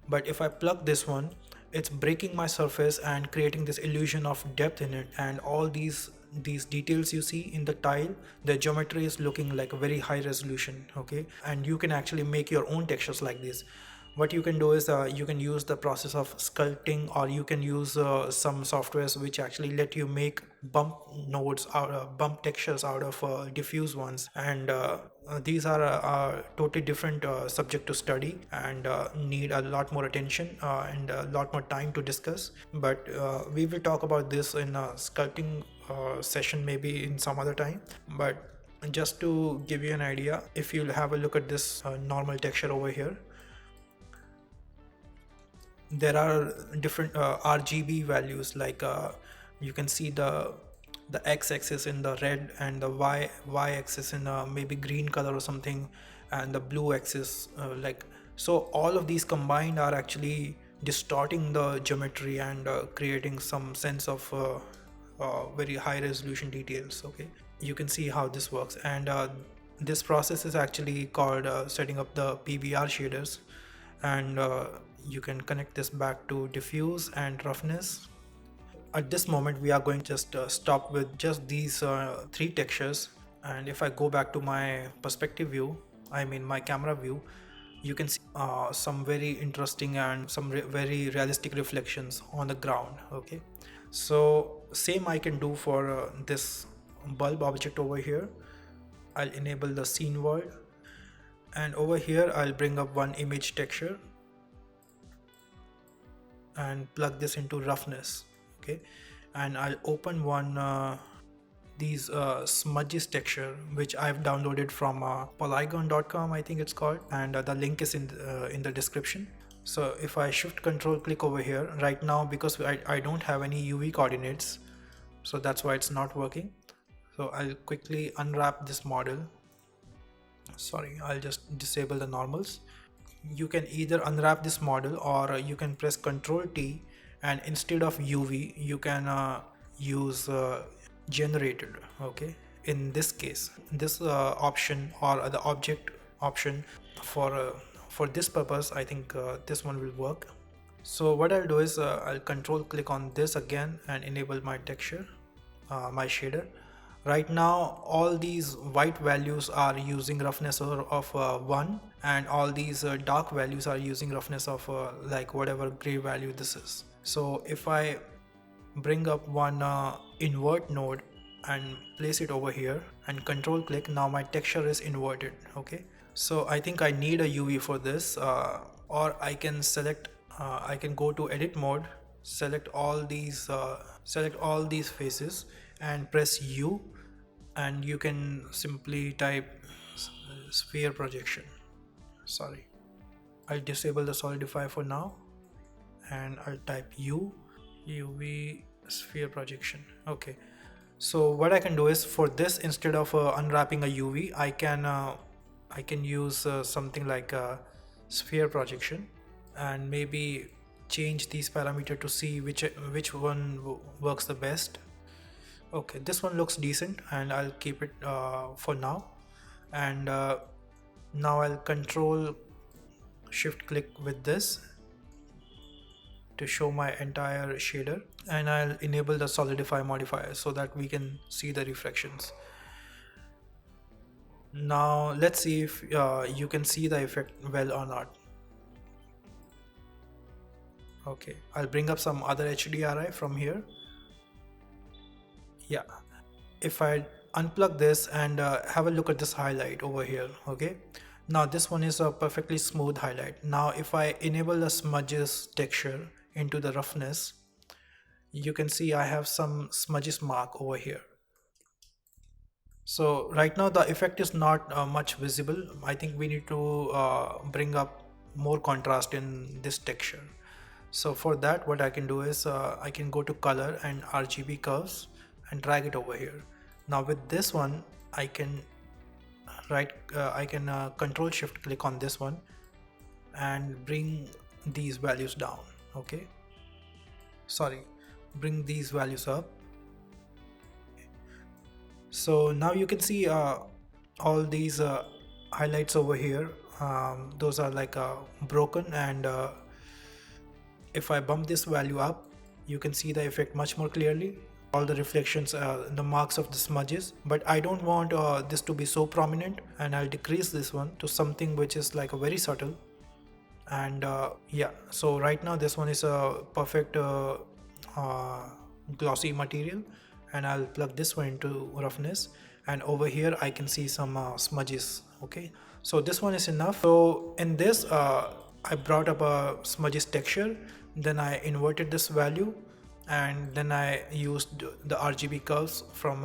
But if I plug this one, it's breaking my surface and creating this illusion of depth in it, and all these details you see in the tile, the geometry is looking like a very high resolution. Okay, and you can actually make your own textures like this. What you can do is you can use the process of sculpting, or you can use some softwares which actually let you make bump nodes out bump textures out of diffuse ones, and these are totally different subject to study, and need a lot more attention and a lot more time to discuss. But we will talk about this in a sculpting session maybe in some other time. But just to give you an idea, if you have a look at this normal texture over here, there are different RGB values, like you can see the x-axis in the red, and the y-axis in maybe green color or something, and the blue axis like so. All of these combined are actually distorting the geometry and creating some sense of very high resolution details. Okay, you can see how this works, and this process is actually called setting up the PBR shaders, and you can connect this back to diffuse and roughness. At this moment we are going to just stop with just these three textures, and if I go back to my perspective view, I mean my camera view, you can see some very interesting and some very realistic reflections on the ground. Okay, so same I can do for this bulb object over here. I'll enable the scene world, and over here I'll bring up one image texture and plug this into roughness. Okay, and I'll open one these smudges texture which I've downloaded from polygon.com, I think it's called, and the link is in the description. So if I shift control click over here right now, because I don't have any UV coordinates, so that's why it's not working. So I'll quickly unwrap this model. Sorry, I'll just disable the normals. You can either unwrap this model, or you can press Ctrl T, and instead of UV you can use generated. Okay, in this case this option, or the object option, for this purpose I think this one will work. So what I'll do is I'll control click on this again and enable my texture, my shader. Right now all these white values are using roughness of 1, and all these dark values are using roughness of like whatever gray value this is. So if I bring up one invert node and place it over here and control click, now my texture is inverted. Okay, so I think I need a UV for this, or I can select I can go to edit mode, select all these faces and press U, and you can simply type sphere projection. Sorry, I'll disable the solidify for now, and I'll type UV sphere projection. Okay, so what I can do is, for this, instead of unwrapping a UV, I can use something like a sphere projection, and maybe change these parameter to see which one works the best. Okay, this one looks decent, and I'll keep it for now. And now I'll control shift click with this to show my entire shader, and I'll enable the solidify modifier so that we can see the reflections. Now let's see if you can see the effect well or not. Okay, I'll bring up some other HDRI from here. Yeah, if I unplug this and have a look at this highlight over here. Okay, now this one is a perfectly smooth highlight. Now if I enable the smudges texture into the roughness, you can see I have some smudges mark over here. So right now the effect is not much visible. I think we need to bring up more contrast in this texture. So for that, what I can do is I can go to color and RGB curves and drag it over here. Now with this one I can control shift click on this one, and bring these values down. Okay, sorry, bring these values up. So now you can see all these highlights over here. Those are like broken, and if I bump this value up, you can see the effect much more clearly. All the reflections, the marks of the smudges, but I don't want this to be so prominent, and I'll decrease this one to something which is like a very subtle. And yeah, so right now this one is a perfect uh, glossy material, and I'll plug this one into roughness, and over here I can see some smudges. Okay, so this one is enough. So in this I brought up a smudges texture, then I inverted this value, and then I used the RGB curves from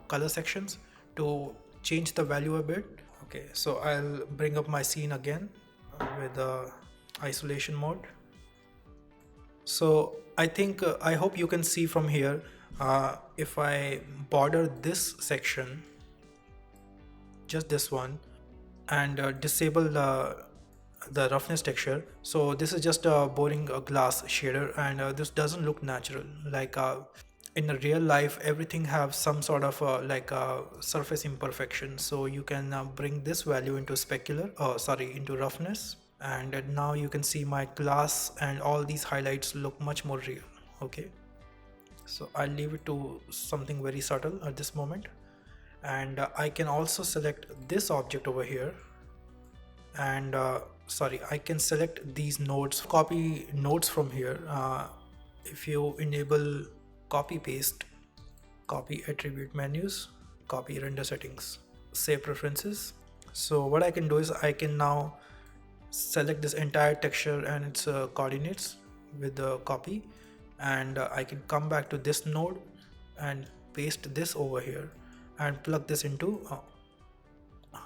color sections to change the value a bit. Okay, so I'll bring up my scene again with the isolation mode. So I think I hope you can see from here, if I border this section, just this one, and disable the roughness texture. So this is just boring a glass shader, and this doesn't look natural. Like in a real life, everything have some sort of like surface imperfection. So you can bring this value into specular, sorry, into roughness, and now you can see my glass and all these highlights look much more real. Okay, so I'll leave it to something very subtle at this moment, and I can also select this object over here, and sorry, I can select these nodes, copy nodes from here. If you enable copy paste, copy attribute menus, copy render settings, save preferences. So what I can do is I can now select this entire texture and its coordinates with the copy, and I can come back to this node and paste this over here and plug this into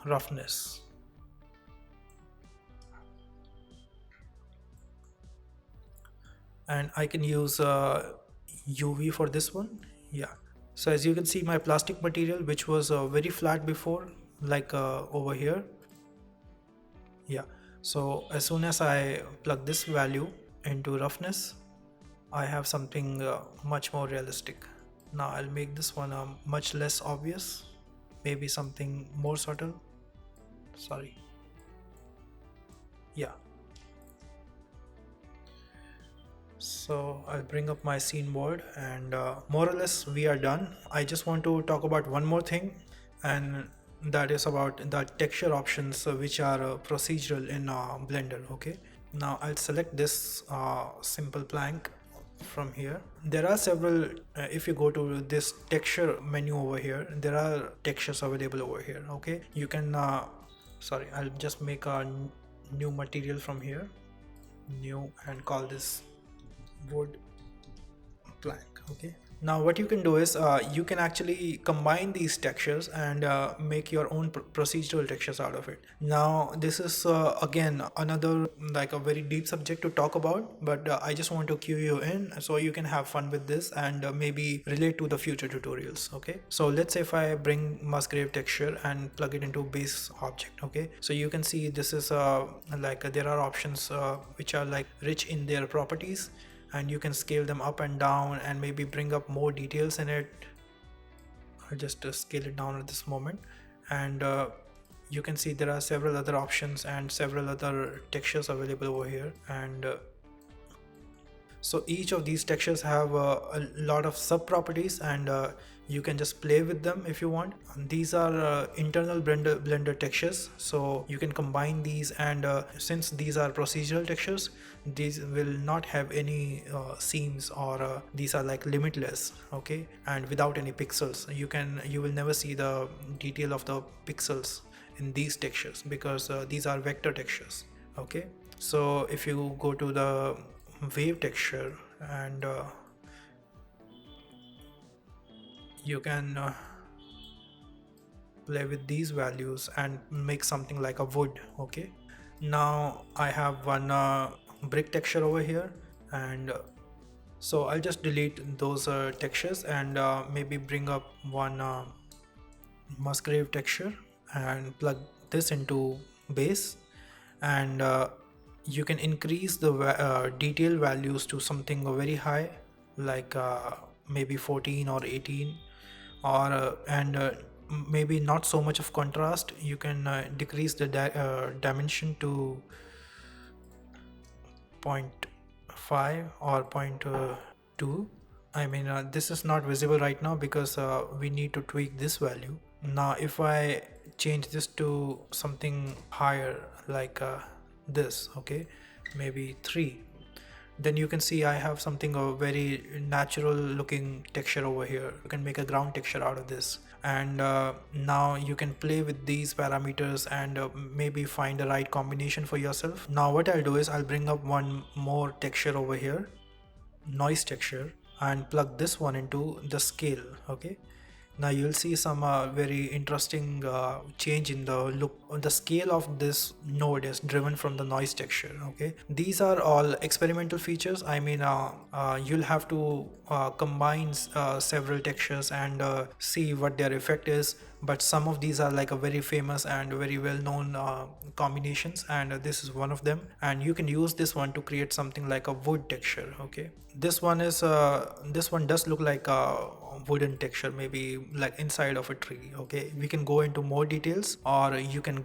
roughness. And I can use UV for this one. Yeah, so as you can see, my plastic material, which was very flat before, like over here. Yeah, so as soon as I plug this value into roughness, I have something much more realistic. Now I'll make this one much less obvious, maybe something more subtle. Sorry. Yeah, so I'll bring up my scene board, and more or less we are done. I just want to talk about one more thing, and that is about the texture options which are procedural in Blender. Okay, now I'll select this simple plank from here. There are several, if you go to this texture menu over here, there are textures available over here. Okay, you can sorry, I'll just make a new material from here, new, and call this wood plank. Okay, now what you can do is you can actually combine these textures and make your own procedural textures out of it. Now this is again another like a very deep subject to talk about, but I just want to cue you in so you can have fun with this and maybe relate to the future tutorials. Okay, so let's say if I bring Musgrave texture and plug it into base object. Okay, so you can see this is like there are options which are like rich in their properties, and you can scale them up and down and maybe bring up more details in it. I'll just scale it down at this moment, and you can see there are several other options and several other textures available over here, and so each of these textures have a lot of sub properties, and you can just play with them if you want. These are internal blender textures, so you can combine these, and since these are procedural textures, these will not have any seams, or these are like limitless. Okay, and without any pixels, you will never see the detail of the pixels in these textures because these are vector textures. Okay, so if you go to the wave texture, and you can play with these values and make something like a wood. Okay, now I have one brick texture over here, and so I'll just delete those textures and maybe bring up one Musgrave texture and plug this into base, and You can increase the detail values to something very high, like maybe 14 or 18, or and maybe not so much of contrast. You can decrease the dimension to zero point 0.5 or zero point 0.2. I mean, this is not visible right now because we need to tweak this value. Now, if I change this to something higher, like this, okay, maybe 3, then you can see I have something a very natural looking texture over here. You can make a ground texture out of this, and now you can play with these parameters and maybe find the right combination for yourself. Now what I'll do is I'll bring up one more texture over here, noise texture, and plug this one into the scale. Okay, now you'll see some very interesting change in the look. The scale of this node is driven from the noise texture. Okay, these are all experimental features. I mean, you'll have to combine several textures and see what their effect is. But some of these are like a very famous and very well known combinations, and this is one of them. And you can use this one to create something like a wood texture. Okay, this one does look like a wooden texture, maybe like inside of a tree. Okay, we can go into more details, or you can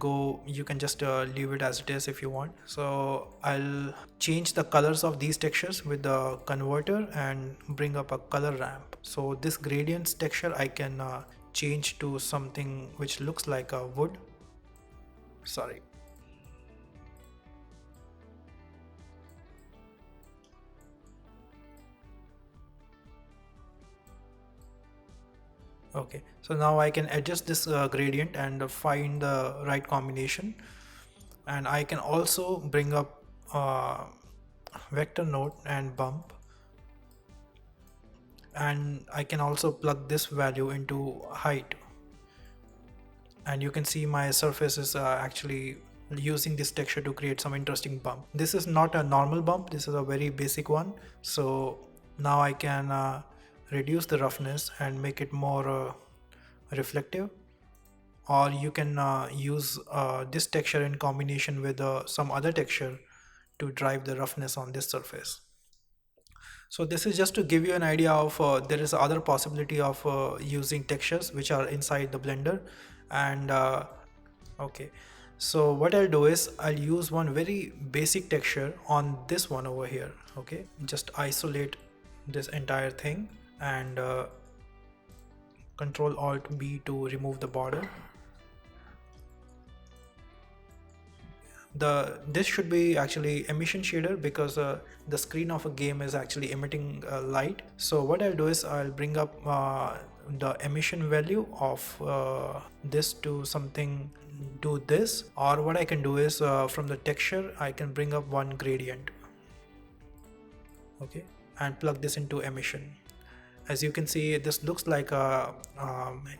just leave it as it is if you want. So I'll change the colors of these textures with the converter and bring up a color ramp. So this gradients texture I can change to something which looks like a wood. Sorry. Okay, so now I can adjust this gradient and find the right combination, and I can also bring up vector node and bump, and I can also plug this value into height, and you can see my surface is actually using this texture to create some interesting bump. This is not a normal bump, this is a very basic one. So now I can reduce the roughness and make it more reflective, or you can use this texture in combination with some other texture to drive the roughness on this surface. So this is just to give you an idea of there is other possibility of using textures which are inside the blender. And okay, so what I'll do is I'll use one very basic texture on this one over here. Okay, just isolate this entire thing and Control Alt B to remove the border. This should be actually emission shader because the screen of a game is actually emitting light. So what I'll do is I'll bring up the emission value of this to something, do this, or what I can do is from the texture I can bring up one gradient, okay, and plug this into emission. As you can see, this looks like a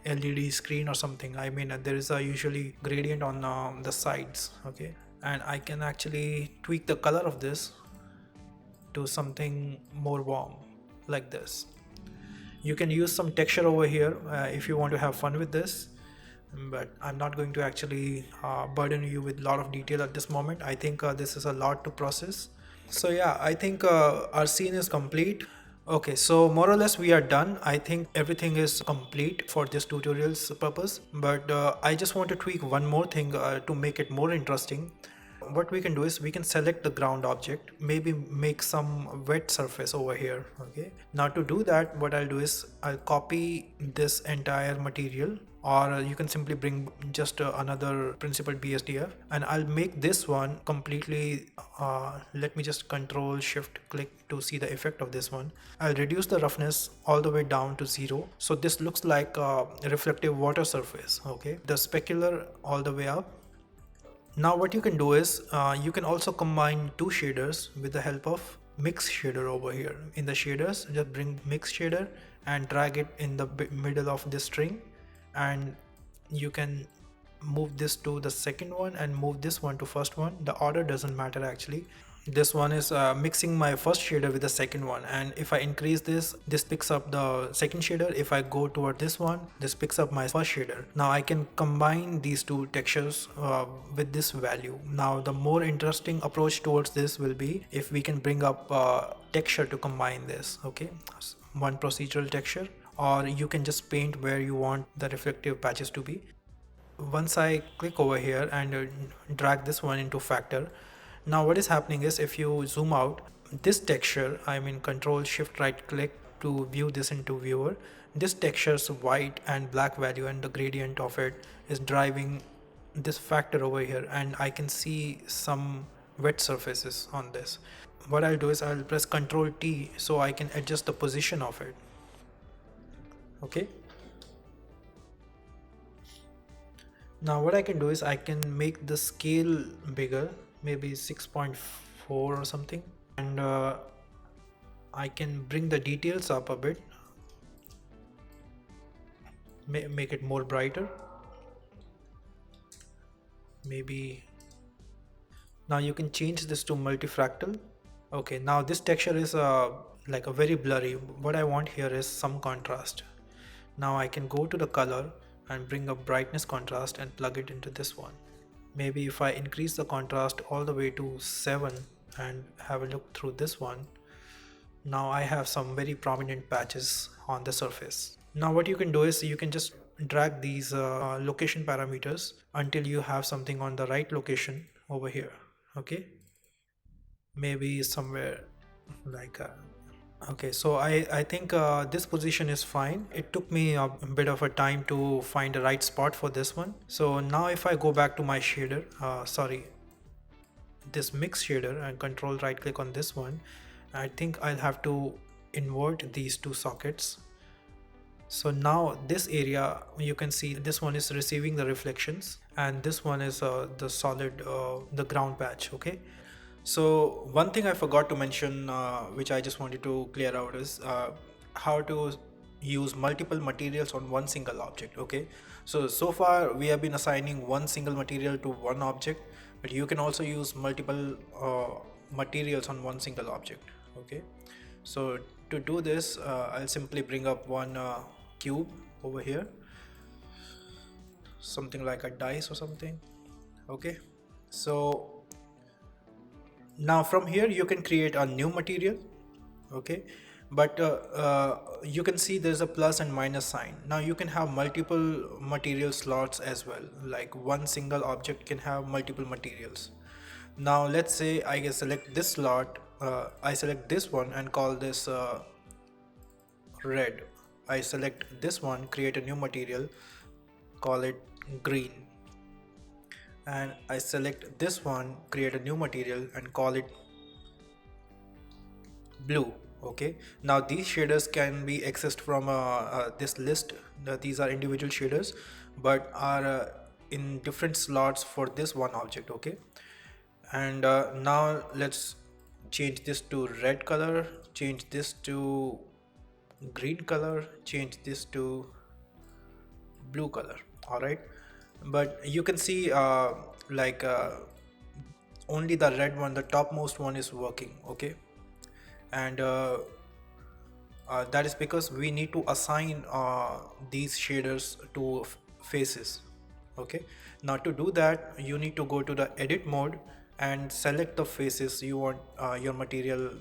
LED screen or something. I mean, there is a usually gradient on the sides. Okay, and I can actually tweak the color of this to something more warm like this. You can use some texture over here if you want to have fun with this, but I'm not going to actually burden you with a lot of detail at this moment. I think this is a lot to process. So yeah, I think our scene is complete. Okay, so more or less we are done. I think everything is complete for this tutorial's purpose, but I just want to tweak one more thing to make it more interesting. What we can do is we can select the ground object, maybe make some wet surface over here. Okay, now to do that, what I'll do is I'll copy this entire material, or you can simply bring just another principled BSDF, and I'll make this one completely let me just Control Shift click to see the effect of this one. I'll reduce the roughness all the way down to 0, so this looks like a reflective water surface. Okay, the specular all the way up. Now what you can do is you can also combine two shaders with the help of mix shader over here. In the shaders, just bring mix shader and drag it in the middle of this string, and you can move this to the second one and move this one to first one. The order doesn't matter actually. This one is mixing my first shader with the second one, and if I increase this picks up the second shader. If I go toward this one, this picks up my first shader. Now I can combine these two textures with this value. Now the more interesting approach towards this will be if we can bring up texture to combine this. Okay, one procedural texture, or you can just paint where you want the reflective patches to be. Once I click over here and drag this one into factor, now what is happening is if you zoom out this texture, I mean control shift right click to view this into viewer, this texture's white and black value and the gradient of it is driving this factor over here, and I can see some wet surfaces on this. What I'll do is I'll press Ctrl T so I can adjust the position of it. Okay, now what I can do is I can make the scale bigger, maybe 6.4 or something, and I can bring the details up a bit, make it more brighter, maybe. Now you can change this to multifractal. Okay, now this texture is like a very blurry. What I want here is some contrast. Now I can go to the color and bring up brightness contrast and plug it into this one. Maybe if I increase the contrast all the way to 7 and have a look through this one, now I have some very prominent patches on the surface. Now what you can do is you can just drag these location parameters until you have something on the right location over here. Okay, maybe somewhere like okay, so I think this position is fine. It took me a bit of a time to find the right spot for this one. So now if I go back to my shader, this mix shader, and control right click on this one, I think I'll have to invert these two sockets. So now this area, you can see this one is receiving the reflections and this one is the solid, the ground patch. Okay, so one thing I forgot to mention, which I just wanted to clear out, is how to use multiple materials on one single object. Okay, so far we have been assigning one single material to one object, but you can also use multiple materials on one single object. Okay, so to do this, I'll simply bring up one cube over here, something like a dice or something. Okay, so now from here you can create a new material. Okay, but you can see there's a plus and minus sign. Now you can have multiple material slots as well, like one single object can have multiple materials. Now let's say I select this slot, I select this one and call this red. I select this one, create a new material, call it green, and I select this one, create a new material and call it blue. Okay, now these shaders can be accessed from this list. These are individual shaders but are in different slots for this one object. Okay, and now let's change this to red color, change this to green color, change this to blue color. All right, but you can see like only the red one, the topmost one, is working. Okay, and that is because we need to assign these shaders to faces. Okay, now to do that you need to go to the edit mode and select the faces you want your material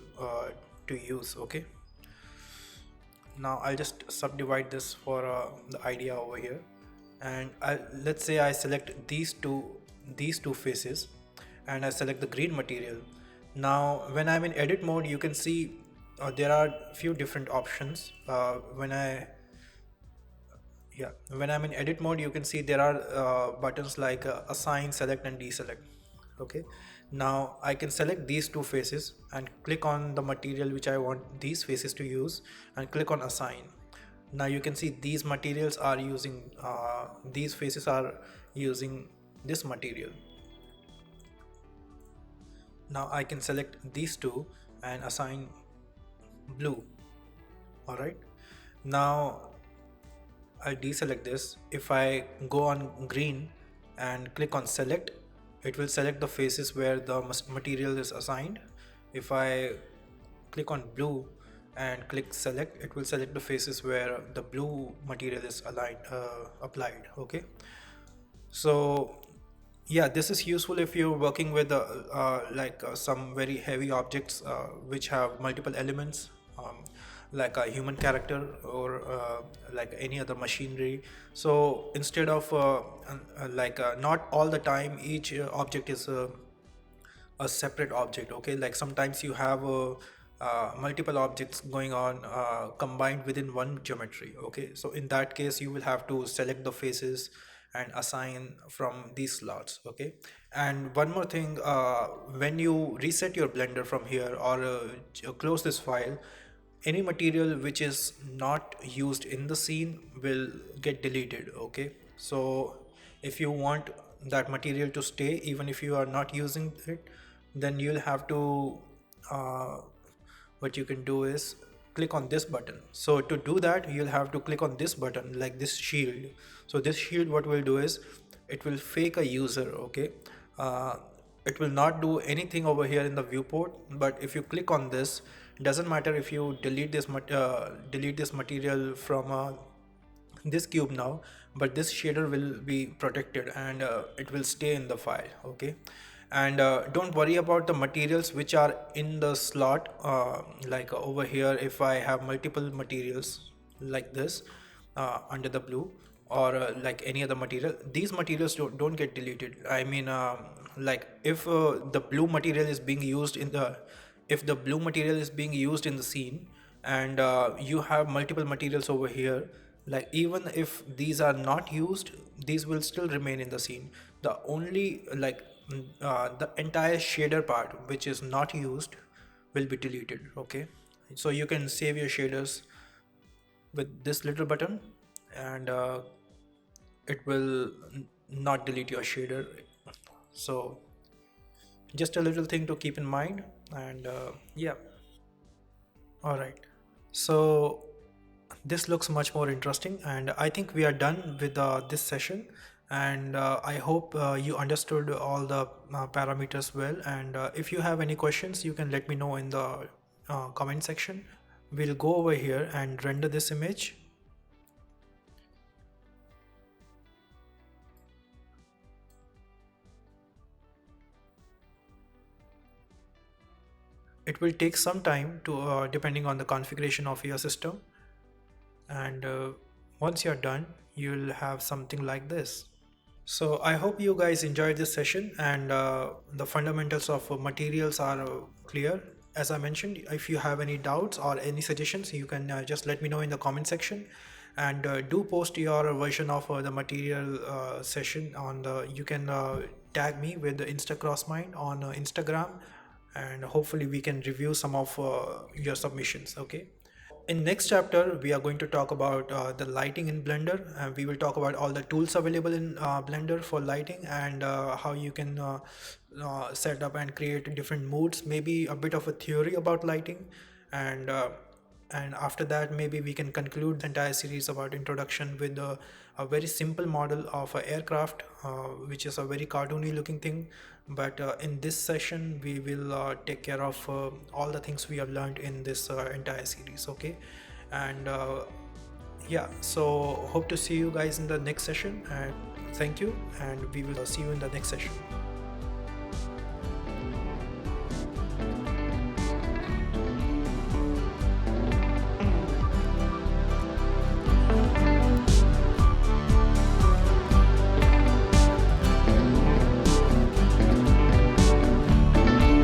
to use. Okay, now I'll just subdivide this for the idea over here, and let's say I select these two faces and I select the green material. Now when I'm in edit mode, you can see there are few different options. When I'm in edit mode, you can see there are buttons like assign, select and deselect. Okay, now I can select these two faces and click on the material which I want these faces to use and click on assign. Now you can see these materials are using these faces are using this material. Now I can select these two and assign blue. All right, now I deselect this. If I go on green and click on select, it will select the faces where the material is assigned. If I click on blue and click select, it will select the faces where the blue material is applied. Okay, so yeah, this is useful if you're working with some very heavy objects which have multiple elements, like a human character or like any other machinery. So instead of not all the time each object is a separate object. Okay, like sometimes you have multiple objects going on combined within one geometry. Okay, so in that case you will have to select the faces and assign from these slots. Okay, and one more thing, when you reset your blender from here or close this file, any material which is not used in the scene will get deleted. Okay, so if you want that material to stay even if you are not using it, then you'll have to what you can do is click on this button. So to do that you'll have to click on this button, like this shield. So this shield, what will do is it will fake a user. Okay, uh, it will not do anything over here in the viewport, but if you click on this, it doesn't matter if you delete this material from this cube now, but this shader will be protected and it will stay in the file. Okay, and don't worry about the materials which are in the slot, over here if I have multiple materials like this under the blue, or like any other material, these materials don't get deleted. I mean, like if the blue material is being used in the if the blue material is being used in the scene, and you have multiple materials over here, like even if these are not used, these will still remain in the scene. The only the entire shader part which is not used will be deleted. Okay, so you can save your shaders with this little button, and it will not delete your shader. So just a little thing to keep in mind. And yeah, all right, so this looks much more interesting, and I think we are done with this session. And I hope you understood all the parameters well, and if you have any questions you can let me know in the comment section. We'll go over here and render this image. It will take some time to depending on the configuration of your system, and once you're done you'll have something like this. So I hope you guys enjoyed this session, and the fundamentals of materials are clear. As I mentioned, if you have any doubts or any suggestions, you can just let me know in the comment section, and do post your version of the material session on the. You can tag me with the Instacrossmind on Instagram, and hopefully we can review some of your submissions. Okay, in next chapter we are going to talk about the lighting in Blender, and we will talk about all the tools available in Blender for lighting, and how you can set up and create different moods, maybe a bit of a theory about lighting. And after that maybe we can conclude the entire series about introduction with a very simple model of an aircraft, which is a very cartoony looking thing. But in this session we will take care of all the things we have learned in this entire series. Okay, and yeah, so hope to see you guys in the next session, and thank you, and we will see you in the next session.